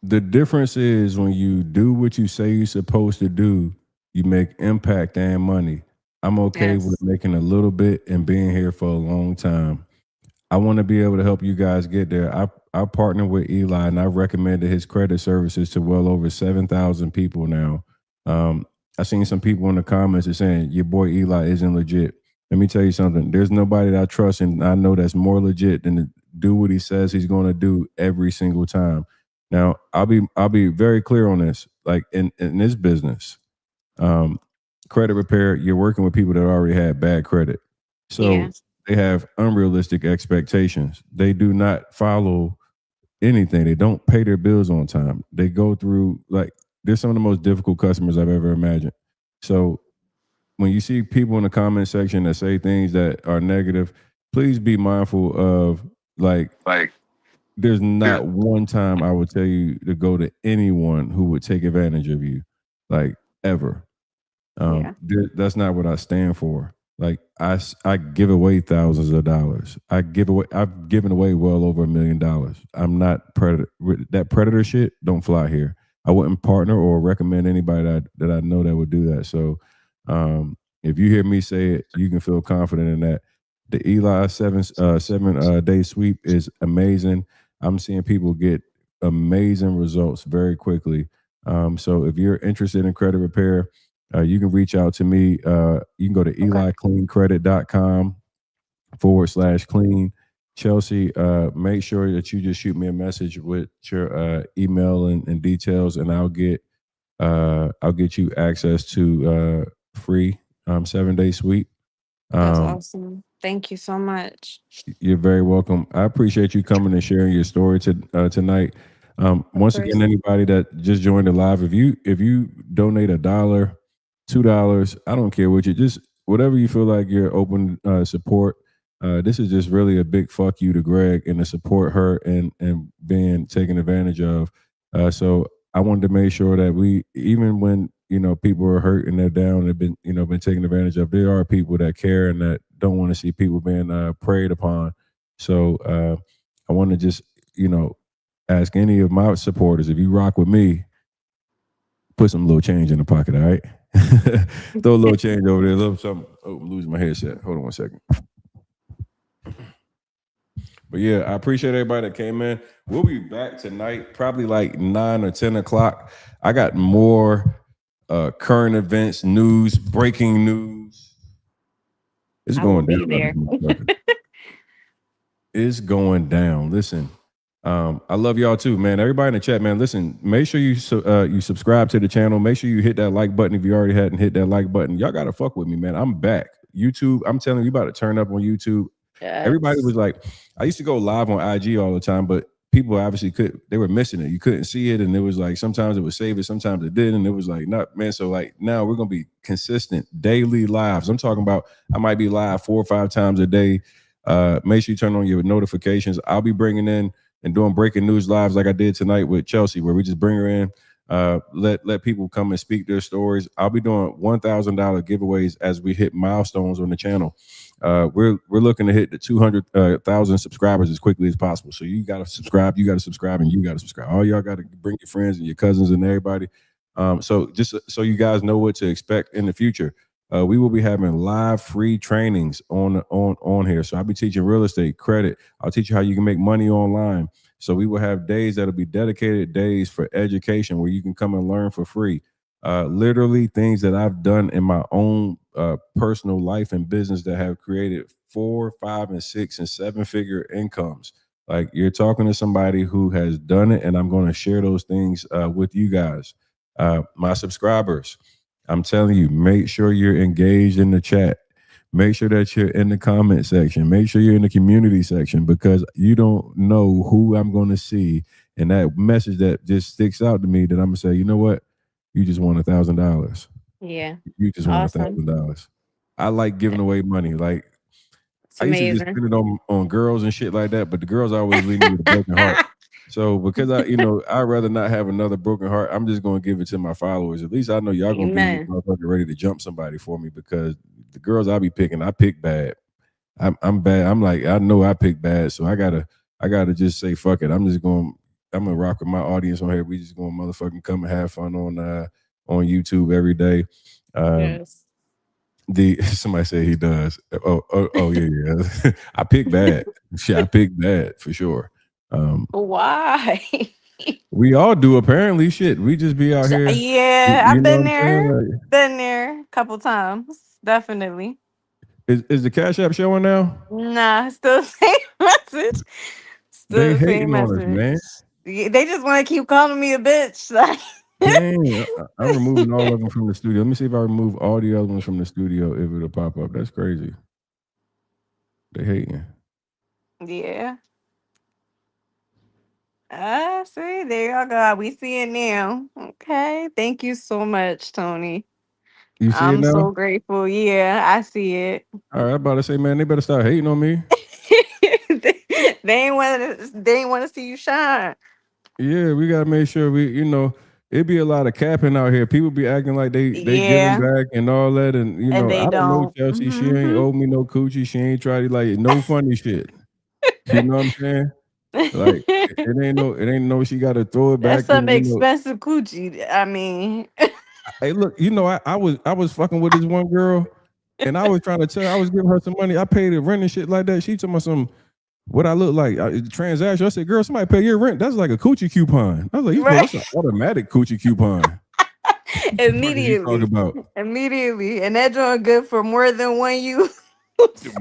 The difference is when you do what you say you're supposed to do, you make impact and money. I'm okay with making a little bit and being here for a long time. I want to be able to help you guys get there. I partner with Eli and I recommended his credit services to well over 7,000 people now. I seen some people in the comments that saying your boy Eli isn't legit. Let me tell you something. There's nobody that I trust and I know that's more legit than to do what he says he's going to do every single time. Now, I'll be very clear on this. Like in this business, credit repair, you're working with people that already had bad credit. So they have unrealistic expectations. They do not follow anything. They don't pay their bills on time. They go through they're some of the most difficult customers I've ever imagined. So when you see people in the comment section that say things that are negative, please be mindful of there's not one time I would tell you to go to anyone who would take advantage of you, like ever. That's not what I stand for. Like I give away thousands of dollars. I've given away well over $1 million. I'm not predator. That predator shit don't fly here. I wouldn't partner or recommend anybody that I know that would do that. So if you hear me say it, you can feel confident in that. The Eli 7-day sweep is amazing. I'm seeing people get amazing results very quickly. So if you're interested in credit repair, you can reach out to me. You can go to EliCleanCredit.com/clean. Chelsea, make sure that you just shoot me a message with your email and details, and I'll get you access to free 7-day sweep. That's awesome. Thank you so much. You're very welcome. I appreciate you coming and sharing your story tonight. Once again, anybody that just joined the live, if you donate $1, $2, I don't care what you just whatever you feel like you're open support. This is just really a big fuck you to Greg and to support her and being taken advantage of. So I wanted to make sure that we, even when people are hurt and they're down, they've been been taken advantage of. There are people that care and that don't want to see people being preyed upon. So I want to just ask any of my supporters, if you rock with me, put some little change in the pocket, all right? Throw a little change over there, a little something. Oh, I'm losing my headset. Hold on one second. But yeah, I appreciate everybody that came in. We'll be back tonight, probably like 9 or 10 o'clock. I got more current events, news, breaking news. It's going down. It's going down. Listen, I love y'all too, man. Everybody in the chat, man. Listen, make sure you subscribe to the channel. Make sure you hit that like button if you already hadn't hit that like button. Y'all gotta fuck with me, man. I'm back. YouTube, I'm telling you, about to turn up on YouTube. Yes. Everybody was like, I used to go live on IG all the time, but people obviously they were missing it. You couldn't see it, and it was like sometimes it would save it, sometimes it didn't. And it was like, not man. So like now we're gonna be consistent daily lives. I'm talking about I might be live 4 or 5 times a day. Make sure you turn on your notifications. I'll be bringing in and doing breaking news lives like I did tonight with Chelsea, where we just bring her in, let people come and speak their stories. I'll be doing $1,000 giveaways as we hit milestones on the channel. We're looking to hit the 200,000 subscribers as quickly as possible. So you got to subscribe, and you got to subscribe. All y'all got to bring your friends and your cousins and everybody. So just so you guys know what to expect in the future. We will be having live free trainings on here. So I'll be teaching real estate, credit. I'll teach you how you can make money online. So we will have days that'll be dedicated days for education where you can come and learn for free. Literally things that I've done in my own personal life and business that have created 4, 5, and 6 and 7-figure incomes. Like you're talking to somebody who has done it, and I'm going to share those things with you guys, my subscribers. I'm telling you, make sure you're engaged in the chat. Make sure that you're in the comment section. Make sure you're in the community section, because you don't know who I'm going to see. And that message that just sticks out to me, that I'm going to say, you know what? You just won $1,000. Yeah. You just won Awesome. $1,000. I like giving away money. Like It's I used to just amazing. spend it on girls and shit like that, but the girls always leave me with a broken heart. So because I'd rather not have another broken heart, I'm just gonna give it to my followers. At least I know y'all gonna be Amen. motherfucking ready to jump somebody for me, because the girls I be picking, I pick bad. I'm bad. I'm like, I know I pick bad, so I gotta just say fuck it. I'm gonna rock with my audience on here. We just gonna motherfucking come and have fun on YouTube every day. Yes. Somebody said he does. Oh yeah. I pick bad. Shit, I pick bad for sure. Why? We all do apparently. Shit, we just be out here. Yeah, You I've know been what I'm saying? there. Like, Been there a couple times. Definitely. is the Cash App showing now? Nah, still the same message. They Still the same hating on us, message. man. They just want to keep calling me a bitch. Like, Dang, I'm removing all of them from the studio. Let me see if I remove all the other ones from the studio, if it'll pop up. That's crazy. They hating. yeah. See, there y'all go. We see it now. Okay. Thank you so much, Tony. You see it I'm now? so grateful. Yeah, I see it. All right, I'm about to say, man, they better start hating on me. They ain't want to see you shine. Yeah, we gotta make sure it be a lot of capping out here. People be acting like they giving Yeah, back and all that, and and I they don't know don't. Chelsea. She ain't owe me no coochie. She ain't tried to like no funny shit. You know what I'm saying? Like it ain't no she got to throw it That's back some and. expensive coochie. I mean, Hey, look, I was fucking with this one girl, and I was trying to tell her, I was giving her some money. I paid her rent and shit like that. She told me some what I look like. Transaction. I said, girl, somebody pay your rent. That's like a coochie coupon. I was like, you know, right? that's an automatic coochie coupon. What the fuck is you talking about? Immediately, and that joint good for more than one use.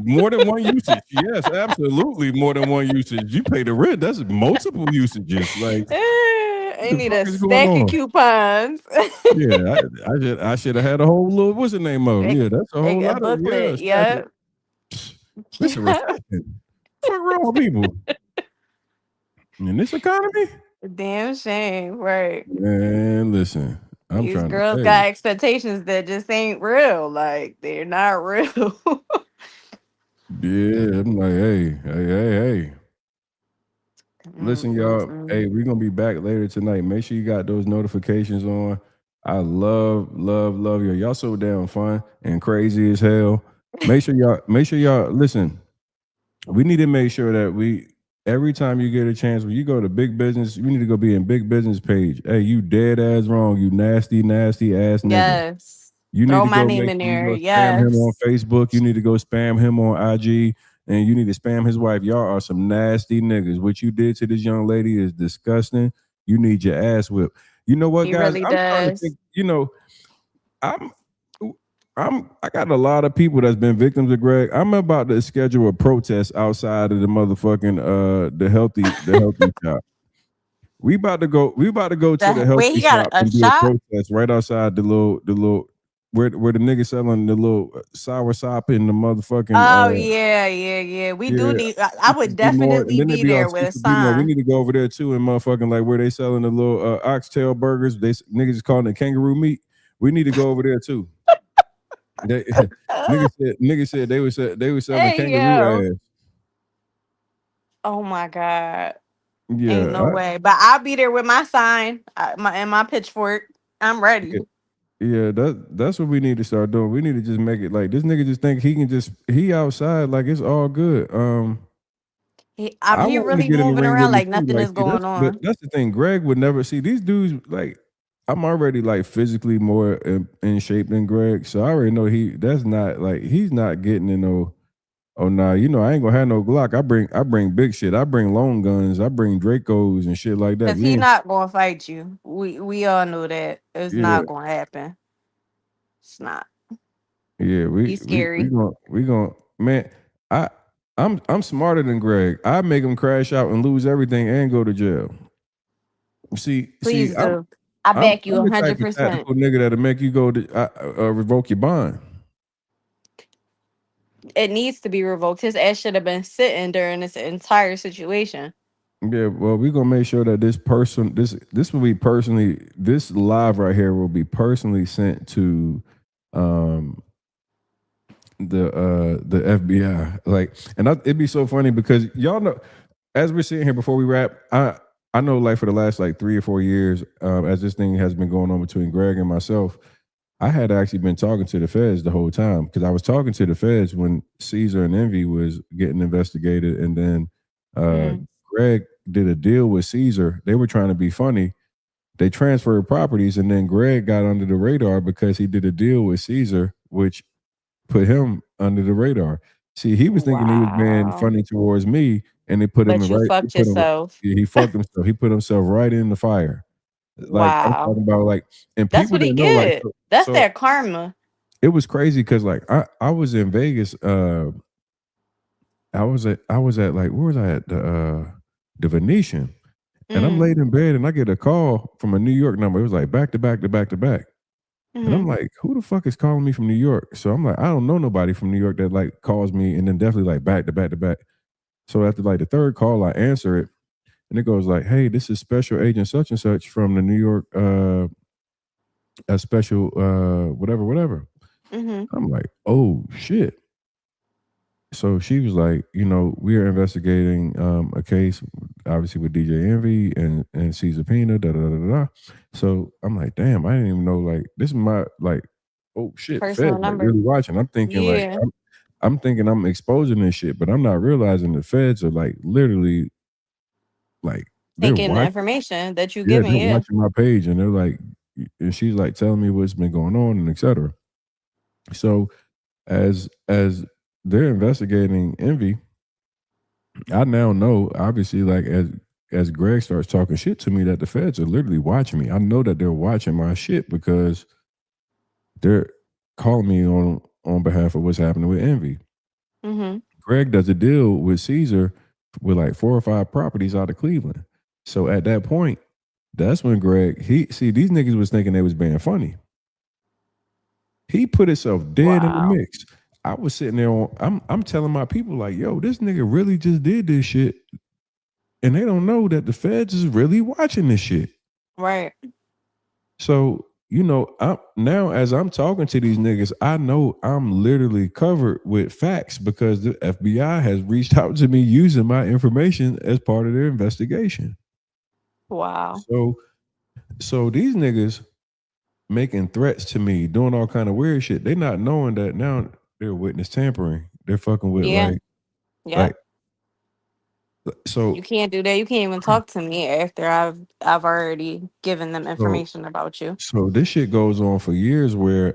More than one usage. Yes, absolutely. More than one usage. You pay the rent. That's multiple usages. Like, what I the need fuck a is going stack of on? coupons. Yeah, I should have had a whole little, what's the name of them? Yeah, that's a whole A lot of, yeah, booklet. stack it. Yep. It's a recession. Fuck wrong with people in this economy? Damn shame, right? Man, listen, I'm These trying to girls tell got you. expectations that just ain't real. Like they're not real. Yeah, I'm like, hey. Listen, y'all. Mm-mm-mm. Hey, we're gonna be back later tonight. Make sure you got those notifications on. I love you. Y'all so damn fun and crazy as hell. Make sure y'all listen. We need to make sure that every time you get a chance, when you go to Big Business, you need to go be in Big Business page. Hey, you dead ass wrong, you nasty ass nigga. Yes. You need Throw to my go name make in sure you there. go spam him on Yes. Facebook. You need to go spam him on IG, and you need to spam his wife. Y'all are some nasty niggas. What you did to this young lady is disgusting. You need your ass whipped. You know what, He guys? really I'm starting to does. think. I'm I got a lot of people that's been victims of Greg. I'm about to schedule a protest outside of the motherfucking the healthy shop. We about to go to the Wait, healthy he got shop a and do a shop? protest right outside the little where the nigga selling the little sour sop in the motherfucking Oh yeah. We do yeah. need. I Used would to be more, and definitely then there be be there also with a used to be more. We sign. need to go over there too and motherfucking like where they selling the little oxtail burgers. Niggas is calling it kangaroo meat. We need to go over there too. They, niggas said they were selling Hey kangaroo yo. ass. Oh my god. Ain't no Yeah, way. But I'll be there with my sign, my pitchfork. I'm ready. yeah. That's what we need to start doing. We need to just make it like this nigga just think he outside like it's all good. I He want him to really get in the moving ring with around me like too. nothing Like, is see, going on. that's the thing. Greg would never see these dudes. Like, I'm already like physically more in shape than Greg, so I already know he's not getting in no Oh nah, you know I ain't gonna have no Glock. I bring big shit. I bring long guns. I bring Dracos and shit like that. Cause We he ain't, not gonna fight you. We all know that it's yeah, not gonna happen. It's not. yeah. He's scary. We gonna man. I I'm smarter than Greg. I make him crash out and lose everything and go to jail. See, Please do. I back you I'm the type hundred of percent. tactical nigga that'll make you go to revoke your bond. It needs to be revoked. His ass should have been sitting during this entire situation. Yeah, well, we're gonna make sure that this will be personally this live right here will be personally sent to um the FBI. Like, and it'd be so funny because y'all know as we're sitting here before we wrap, I know like for the last like 3 or 4 years, as this thing has been going on between Greg and myself, I had actually been talking to the feds the whole time because I was talking to the feds when Caesar and Envy was getting investigated, and then uh, Mm. Greg did a deal with Caesar. They were trying to be funny. They transferred properties, and then Greg got under the radar because he did a deal with Caesar, which put him under the radar. See, he was thinking he was being Wow. funny towards me, and they put him in But you right. They fucked put him. yourself. Yeah, he fucked himself. He put himself right in the fire. Like I'm Wow. talking about, like, and That's people what he didn't know, like, get. so, That's so that karma. it was crazy because, like, I was in Vegas. I was at like where was I at the Venetian, and I'm Mm. laid in bed, and I get a call from a New York number. It was like back to back to back to back. And I'm Mm-hmm. like, who the fuck is calling me from New York? So I'm like, I don't know nobody from New York that like calls me and then definitely like back to back to back. So after like the third call, I answer it and it goes like, hey, this is Special Agent such and such from the New York a special whatever, whatever. Mm-hmm. I'm like, oh shit. So she was like, we are investigating a case, obviously with DJ Envy and Caesar Pina, da da da da. Da. So I'm like, damn, I didn't even know. Like, this is my like, oh shit, the Personal Feds like number. really watching. I'm thinking like, Yeah. I'm thinking I'm exposing this shit, but I'm not realizing the Feds are like literally like they're Taking the watching. information that you Yeah, giving, they're yeah. watching my page, and they're like, and she's like telling me what's been going on and etc. So as they're investigating Envy, I now know, obviously, like as Greg starts talking shit to me, that the feds are literally watching me. I know that they're watching my shit because they're calling me on behalf of what's happening with Envy. Mm-hmm. Greg does a deal with Caesar with like 4 or 5 properties out of Cleveland. So at that point, that's when Greg these niggas was thinking they was being funny. He put himself dead in the Wow. mix. I was sitting there I'm telling my people like, yo, this nigga really just did this shit. And they don't know that the feds is really watching this shit. Right. So, now as I'm talking to these niggas, I know I'm literally covered with facts because the FBI has reached out to me using my information as part of their investigation. Wow. So these niggas making threats to me, doing all kind of weird shit. They not knowing that now they're witness tampering. They're fucking with Yeah. Yeah. like so You can't do that. You can't even talk to me after I've already given them so information about you. so this shit goes on for years where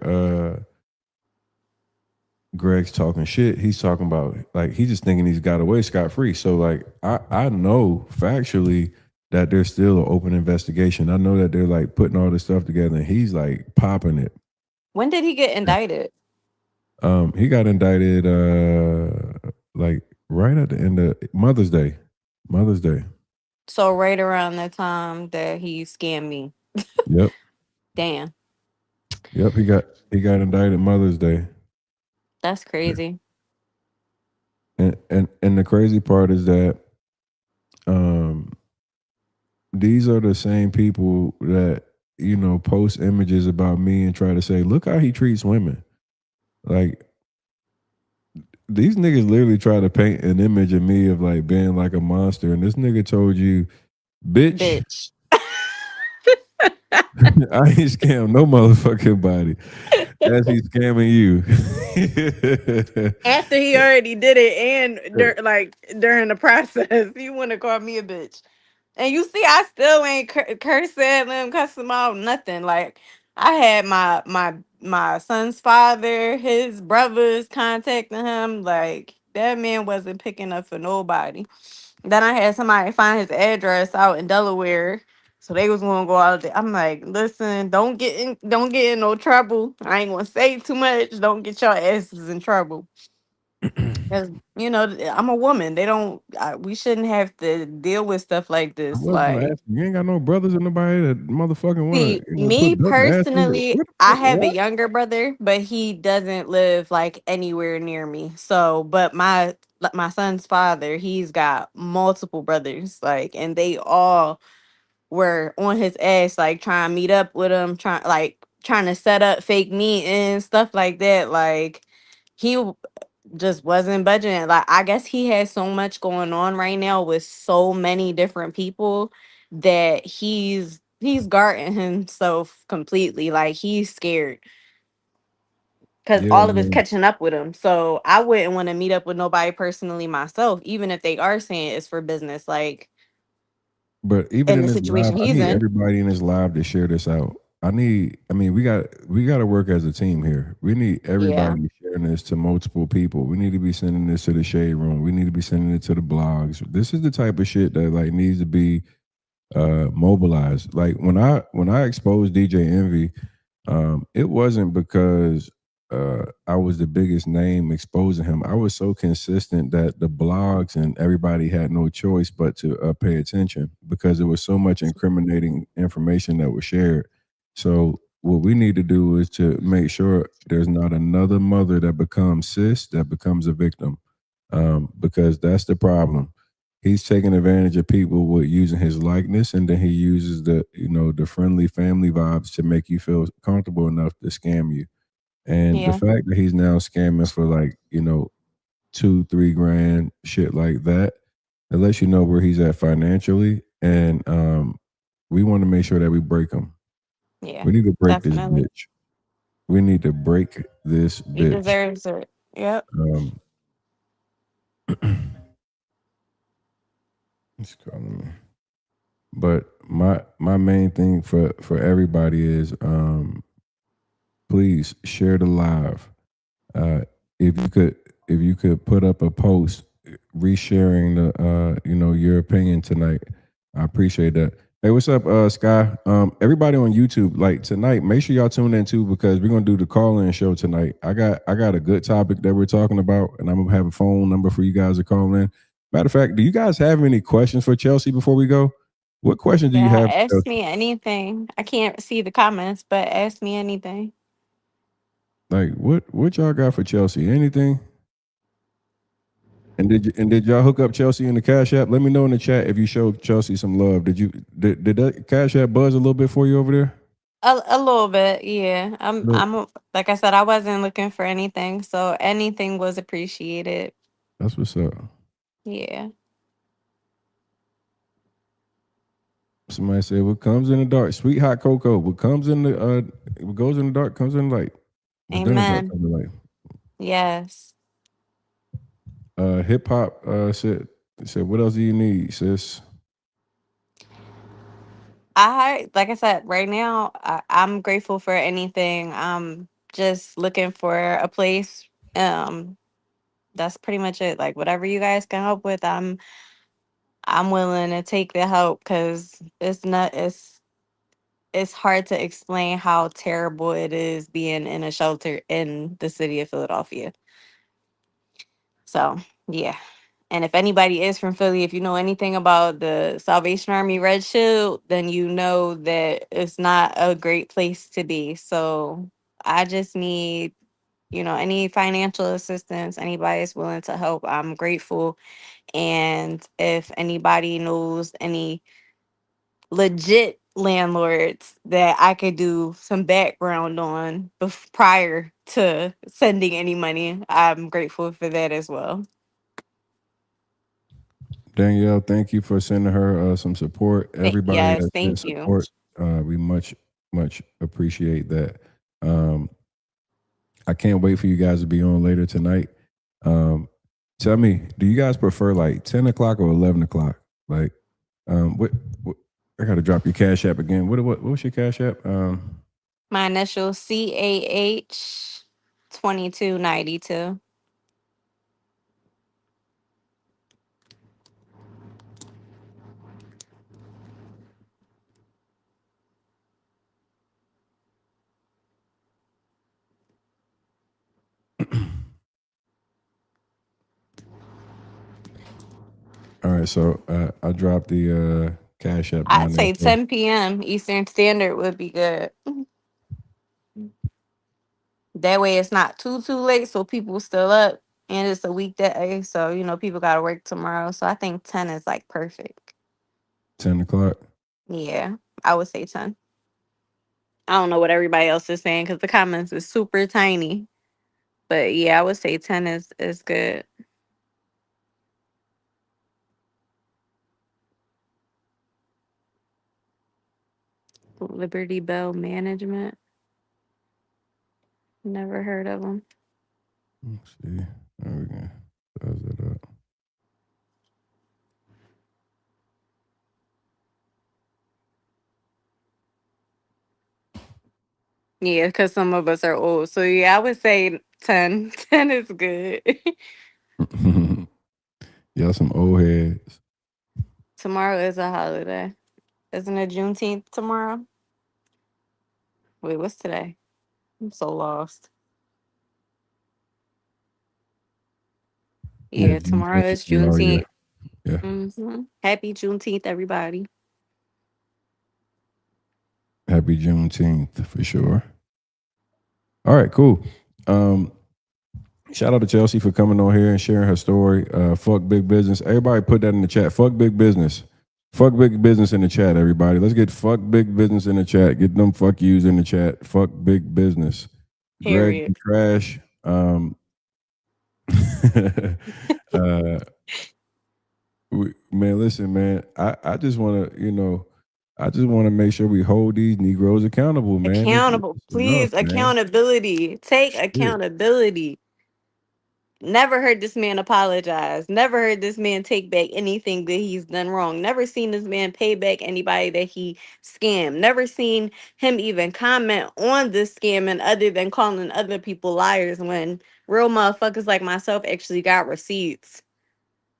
Greg's talking shit. He's talking about like he's just thinking he's got away scot free. So like I know factually that there's still an open investigation. I know that they're like putting all this stuff together and he's like popping it. When did he get indicted? He got indicted like right at the end of Mother's Day. Mother's Day. So right around the time that he scammed me. Yep. Damn. Yep. He got indicted Mother's Day. That's crazy. And the crazy part is that um these are the same people that post images about me and try to say, look how he treats women. Like these niggas literally try to paint an image of me of like being like a monster, and this nigga told you, bitch, Bitch. I ain't scam no motherfucking body as he's scamming you. After he already did it and during the process, you want to call me a bitch. And you see, I still ain't cursing at him, cuss him out, nothing. Like I had my son's father, his brothers contacting him. Like that man wasn't picking up for nobody. Then I had somebody find his address out in Delaware. So they was gonna go out there. I'm like, listen, don't get in no trouble. I ain't gonna say too much. Don't get your asses in trouble. Cause I'm a woman. They don't. We shouldn't have to deal with stuff like I this. was gonna Like, ask you, you ain't got no brothers or nobody that motherfucking wanna, see, me put belt in the ass. personally, What the I fuck? have a What? younger brother, but he doesn't live like anywhere near me. So, but my son's father, he's got multiple brothers, like, and they all were on his ass, like trying to meet up with him, trying to set up fake meetings, stuff like that. Like, he just wasn't budgeting. Like, I guess he has so much going on right now with so many different people that he's guarding himself completely. Like, he's scared because Yeah, all of it's man. catching up with him. So I wouldn't want to meet up with nobody personally myself, even if they are saying it's for business. Like, But even in in the this live, situation I he's need in. everybody in this live to share this out. I mean, we got to work as a team here. We need Yeah. everybody sharing this to multiple people. We need to be sending this to the shade room. We need to be sending it to the blogs. This is the type of shit that like needs to be mobilized. Like when I exposed DJ Envy, it wasn't because I was the biggest name exposing him. I was so consistent that the blogs and everybody had no choice but to pay attention because there was so much incriminating information that was shared. So what we need to do is to make sure there's not another mother that becomes cis that becomes a victim, because that's the problem. He's taking advantage of people with using his likeness, and then he uses the friendly family vibes to make you feel comfortable enough to scam you. And the Yeah. fact that he's now scamming for like 2-3 grand shit like that, it lets you know where he's at financially, and we want to make sure that we break him. Yeah. We need to break this Definitely. bitch. We need to break this He bitch. deserves it. Yep. Um, he's calling me. But my main thing for everybody is please share the live. Uh, if you could put up a post resharing the your opinion tonight, I appreciate that. Hey, what's up, Sky? Everybody on YouTube, like tonight, make sure y'all tune in too because we're gonna do the call-in show tonight. I got a good topic that we're talking about, and I'm gonna have a phone number for you guys to call in. Matter of fact, do you guys have any questions for Chelsea before we go? What questions do you Yeah. have for Ask Chelsea? me anything. I can't see the comments, but ask me anything. Like what y'all got for Chelsea? Anything? And did y'all hook up Chelsea in the Cash App? Let me know in the chat if you showed Chelsea some love. Did that Cash App buzz a little bit for you over there? A little bit, yeah. Look, Like I said, I wasn't looking for anything, so anything was appreciated. that's what's up. Yeah. Somebody said, "What comes in the dark, sweet hot cocoa. What goes in the dark comes in the light. What's done in the dark Amen. comes in the light." Yes. Hip hop said, "What else do you need, sis?" Like I said, right now, I'm grateful for anything. I'm just looking for a place. Um, that's pretty much it. Like whatever you guys can help with, I'm willing to take the help because it's hard to explain how terrible it is being in a shelter in the city of Philadelphia. So yeah. And if anybody is from Philly, if you know anything about the Salvation Army Red Shield, then you know that it's not a great place to be. So I just need, any financial assistance, anybody is willing to help. I'm grateful. And if anybody knows any legit landlords that I could do some background on prior to sending any money, I'm grateful for that as well. Danielle, thank you for sending her some support. Everybody Yes, that sent thank you. support, we much appreciate that. Um, I can't wait for you guys to be on later tonight. Tell me, do you guys prefer like 10 o'clock or 11 o'clock? Like, what I got to drop your Cash App again. What's your Cash App? My initial CAH 2292. All right, so I dropped the Cash App I'd down there. say 10 p.m. Eastern Standard would be good. That way it's not too late, so people still up, and it's a weekday, so people gotta work tomorrow. So I think 10 is like perfect. 10 o'clock. Yeah, I would say 10. I don't know what everybody else is saying because the comments is super tiny, but yeah, I would say 10 is good. Liberty Bell Management. Never heard of them. Let's see. There we go. Does it up. Yeah, because some of us are old. So yeah, I would say 10. 10 is good. Y'all some old heads. Tomorrow is a holiday. Isn't it Juneteenth tomorrow? Wait, what's today? I'm so lost. Yeah, Yeah, tomorrow is tomorrow, yeah. Juneteenth. Yeah. Happy Juneteenth, everybody. Happy Juneteenth for sure. All right, cool. Shout out to Chelsea for coming on here and sharing her story. Fuck big business. Everybody put that in the chat. Fuck big business. Fuck big business in the chat, everybody. Let's get fuck big business in the chat. Get them fuck yous in the chat. Fuck big business. Greg, Period. you trash. Man, listen, man. I just want to, I just want to make sure we hold these Negroes accountable, man. Accountable. It's enough, Please, man. accountability. Take Shit. accountability. Never heard this man apologize. Never heard this man take back anything that he's done wrong. Never seen this man pay back anybody that he scammed. Never seen him even comment on this scamming other than calling other people liars when real motherfuckers like myself actually got receipts.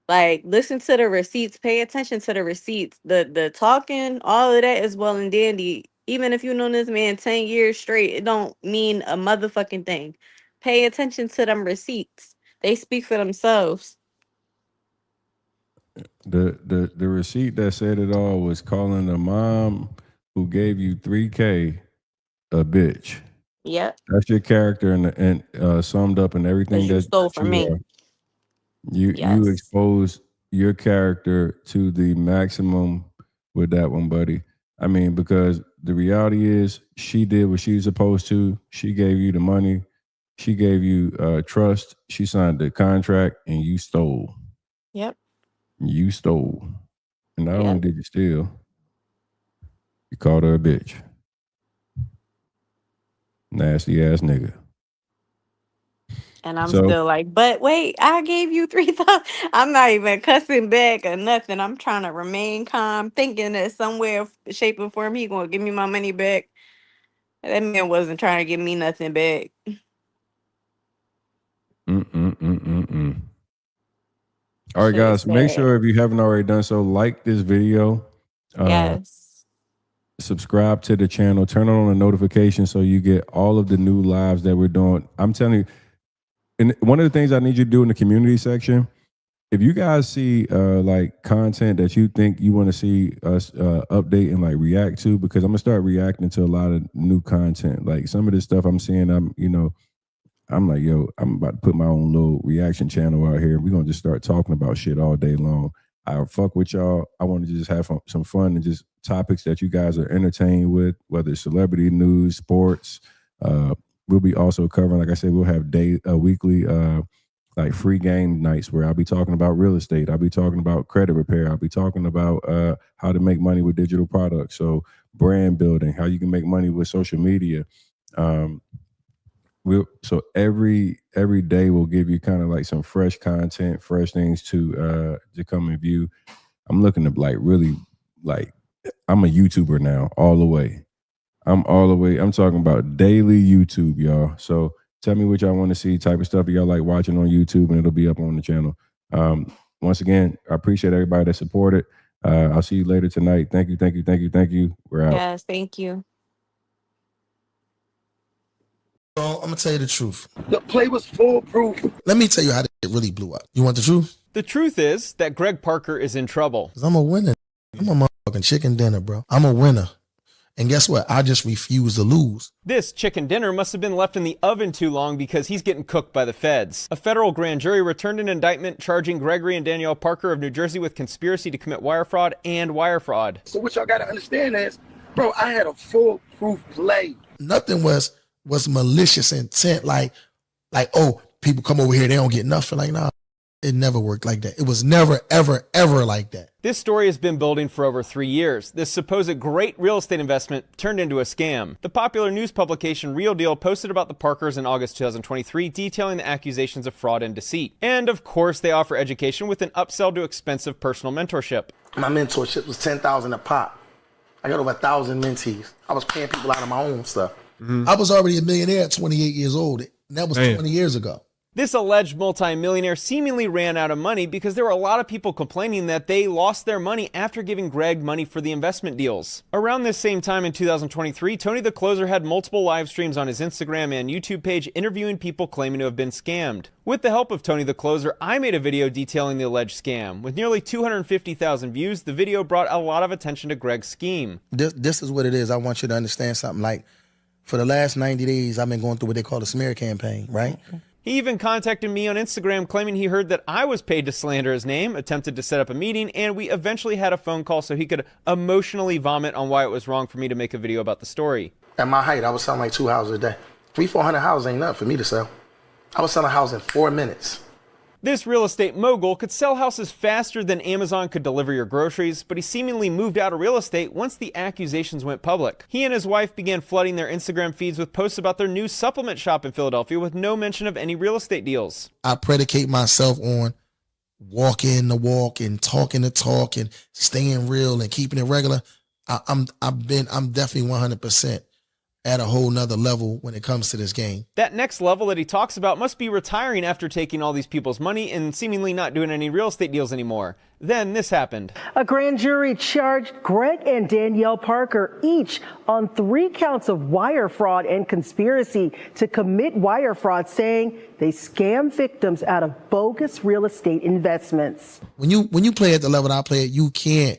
Like, listen to the receipts, pay attention to the receipts. The talking, all of that is well and dandy. Even if you known this man 10 years straight, it don't mean a motherfucking thing. Pay attention to them receipts. They speak for themselves. The receipt that said it all was calling the mom who gave you $3K a bitch. Yep. That's your character and summed up in everything Because you that stole from you me. are. You Yes. expose your character to the maximum with that one, buddy. I mean, because the reality is she did what she was supposed to. She gave you the money. She gave you trust. She signed the contract and you stole. Yep. You stole. And not only Yep. did you steal, you called her a bitch. Nasty ass nigga. And I'm So still like, but wait, I gave you 3,000. I'm not even cussing back or nothing. I'm trying to remain calm, thinking that somewhere, shape, or form, he gonna give me my money back. That man wasn't trying to give me nothing back. All right, Shit is guys, make sad. sure if you haven't already done so, like this video. Yes. Subscribe to the channel, turn on the notifications so you get all of the new lives that we're doing. I'm telling you, and one of the things I need you to do in the community section, if you guys see like content that you think you want to see us update and like react to, because I'm gonna start reacting to a lot of new content. Like some of this stuff I'm seeing, I'm like, yo, I'm about to put my own little reaction channel out here. We're gonna just start talking about shit all day long. I fuck with y'all. I want to just have some fun and just topics that you guys are entertained with, whether it's celebrity news, sports. We'll be also covering, like I said, we'll have weekly like free game nights where I'll be talking about real estate. I'll be talking about credit repair. I'll be talking about how to make money with digital products. So brand building, how you can make money with social media. So every day we'll give you kind of like some fresh content, fresh things to come and view. I'm looking to like really like I'm a YouTuber now all the way. I'm talking about daily YouTube, y'all. So tell me what y'all want to see, type of stuff y'all like watching on YouTube, and it'll be up on the channel. Once again, I appreciate everybody that supported. I'll see you later tonight. Thank you. We're out. Yes, thank you. So I'm gonna tell you the truth. The play was foolproof. Let me tell you how it really blew up. You want the truth? The truth is that Greg Parker is in trouble. 'Cause I'm a winner. I'm a motherfucking chicken dinner, bro. I'm a winner. And guess what? I just refuse to lose. This chicken dinner must have been left in the oven too long because he's getting cooked by the feds. A federal grand jury returned an indictment charging Gregory and Danielle Parker of New Jersey with conspiracy to commit wire fraud and wire fraud. So what y'all got to understand is, bro, I had a foolproof play. Nothing was malicious intent. Like, oh, people come over here, they don't get nothing. Like, nah, it never worked like that. It was never, ever, ever like that. This story has been building for over 3 years. This supposed great real estate investment turned into a scam. The popular news publication Real Deal posted about the Parkers in August 2023, detailing the accusations of fraud and deceit. And of course, they offer education with an upsell to expensive personal mentorship. My mentorship was $10,000 a pop. I got over 1,000 mentees. I was paying people out of my own stuff. Mm-hmm. I was already a millionaire at 28 years old. And that was 20 years ago. This alleged multimillionaire seemingly ran out of money because there were a lot of people complaining that they lost their money after giving Greg money for the investment deals. Around this same time in 2023, Tony the Closer had multiple live streams on his Instagram and YouTube page interviewing people claiming to have been scammed. With the help of Tony the Closer, I made a video detailing the alleged scam. With nearly 250,000 views, the video brought a lot of attention to Greg's scheme. This is what it is. I want you to understand something. Like, for the last 90 days, I've been going through what they call a smear campaign, right? Okay. He even contacted me on Instagram claiming he heard that I was paid to slander his name, attempted to set up a meeting, and we eventually had a phone call so he could emotionally vomit on why it was wrong for me to make a video about the story. At my height, I was selling like 2 houses a day. 300-400 houses ain't nothing for me to sell. I was selling a house in 4 minutes. This real estate mogul could sell houses faster than Amazon could deliver your groceries, but he seemingly moved out of real estate once the accusations went public. He and his wife began flooding their Instagram feeds with posts about their new supplement shop in Philadelphia with no mention of any real estate deals. I predicate myself on walking the walk and talking the talk and staying real and keeping it regular. I'm definitely 100% at a whole nother level when it comes to this game. That next level that he talks about must be retiring after taking all these people's money and seemingly not doing any real estate deals anymore. Then this happened. A grand jury charged Greg and Danielle Parker each on 3 counts of wire fraud and conspiracy to commit wire fraud, saying they scam victims out of bogus real estate investments. When you play at the level I play at, you can't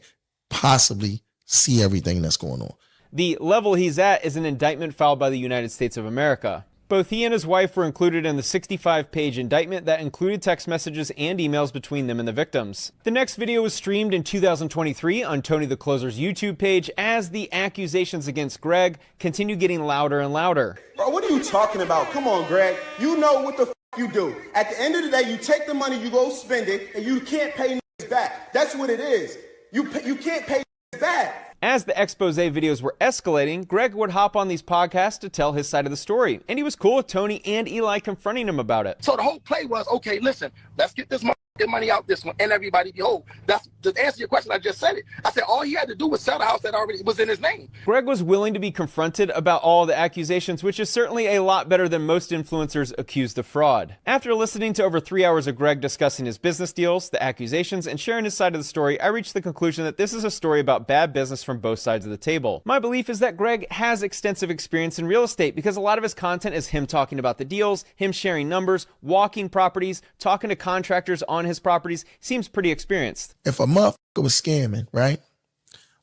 possibly see everything that's going on. The level he's at is an indictment filed by the United States of America. Both he and his wife were included in the 65-page indictment that included text messages and emails between them and the victims. The next video was streamed in 2023 on Tony the Closer's YouTube page as the accusations against Greg continue getting louder and louder. Bro, what are you talking about? Come on, Greg. You know what the you do. At the end of the day, you take the money, you go spend it, and you can't pay back. That's what it is. You can't pay back. As the expose videos were escalating, Greg would hop on these podcasts to tell his side of the story, and he was cool with Tony and Eli confronting him about it. So the whole play was, okay, listen, let's get this money out this one, and everybody behold. That's to answer your question. I just said it. I said all he had to do was sell the house that already was in his name. Greg was willing to be confronted about all the accusations, which is certainly a lot better than most influencers accused of fraud. After listening to over 3 hours of Greg discussing his business deals, the accusations, and sharing his side of the story, I reached the conclusion that this is a story about bad business from both sides of the table. My belief is that Greg has extensive experience in real estate because a lot of his content is him talking about the deals, him sharing numbers, walking properties, talking to contractors on his properties. Seems pretty experienced. If a motherfucker was scamming, right?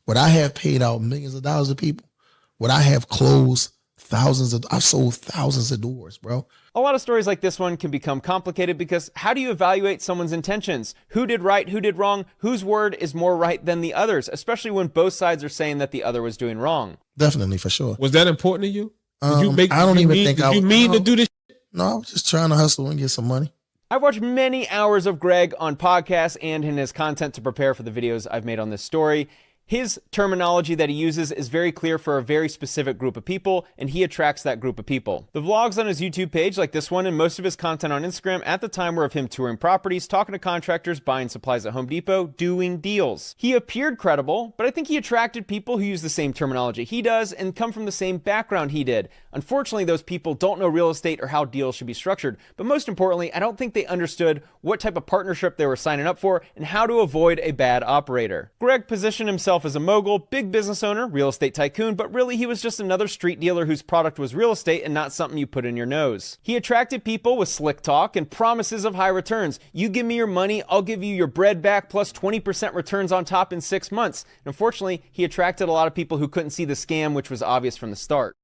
Would I have paid out millions of dollars to people? Would I have closed I've sold thousands of doors, bro. A lot of stories like this one can become complicated because how do you evaluate someone's intentions? Who did right, who did wrong? Whose word is more right than the others, especially when both sides are saying that the other was doing wrong? Definitely, for sure. Was that important to you? I don't even think I was. Did you mean to do this? No, I was just trying to hustle and get some money. I've watched many hours of Greg on podcasts and in his content to prepare for the videos I've made on this story. His terminology that he uses is very clear for a very specific group of people, and he attracts that group of people. The vlogs on his YouTube page, like this one, and most of his content on Instagram at the time were of him touring properties, talking to contractors, buying supplies at Home Depot, doing deals. He appeared credible, but I think he attracted people who use the same terminology he does and come from the same background he did. Unfortunately, those people don't know real estate or how deals should be structured, but most importantly, I don't think they understood what type of partnership they were signing up for and how to avoid a bad operator. Greg positioned himself himself as a mogul, big business owner, real estate tycoon, but really he was just another street dealer whose product was real estate and not something you put in your nose. He attracted people with slick talk and promises of high returns. You give me your money, I'll give you your bread back plus 20% returns on top in 6 months. And unfortunately, he attracted a lot of people who couldn't see the scam, which was obvious from the start.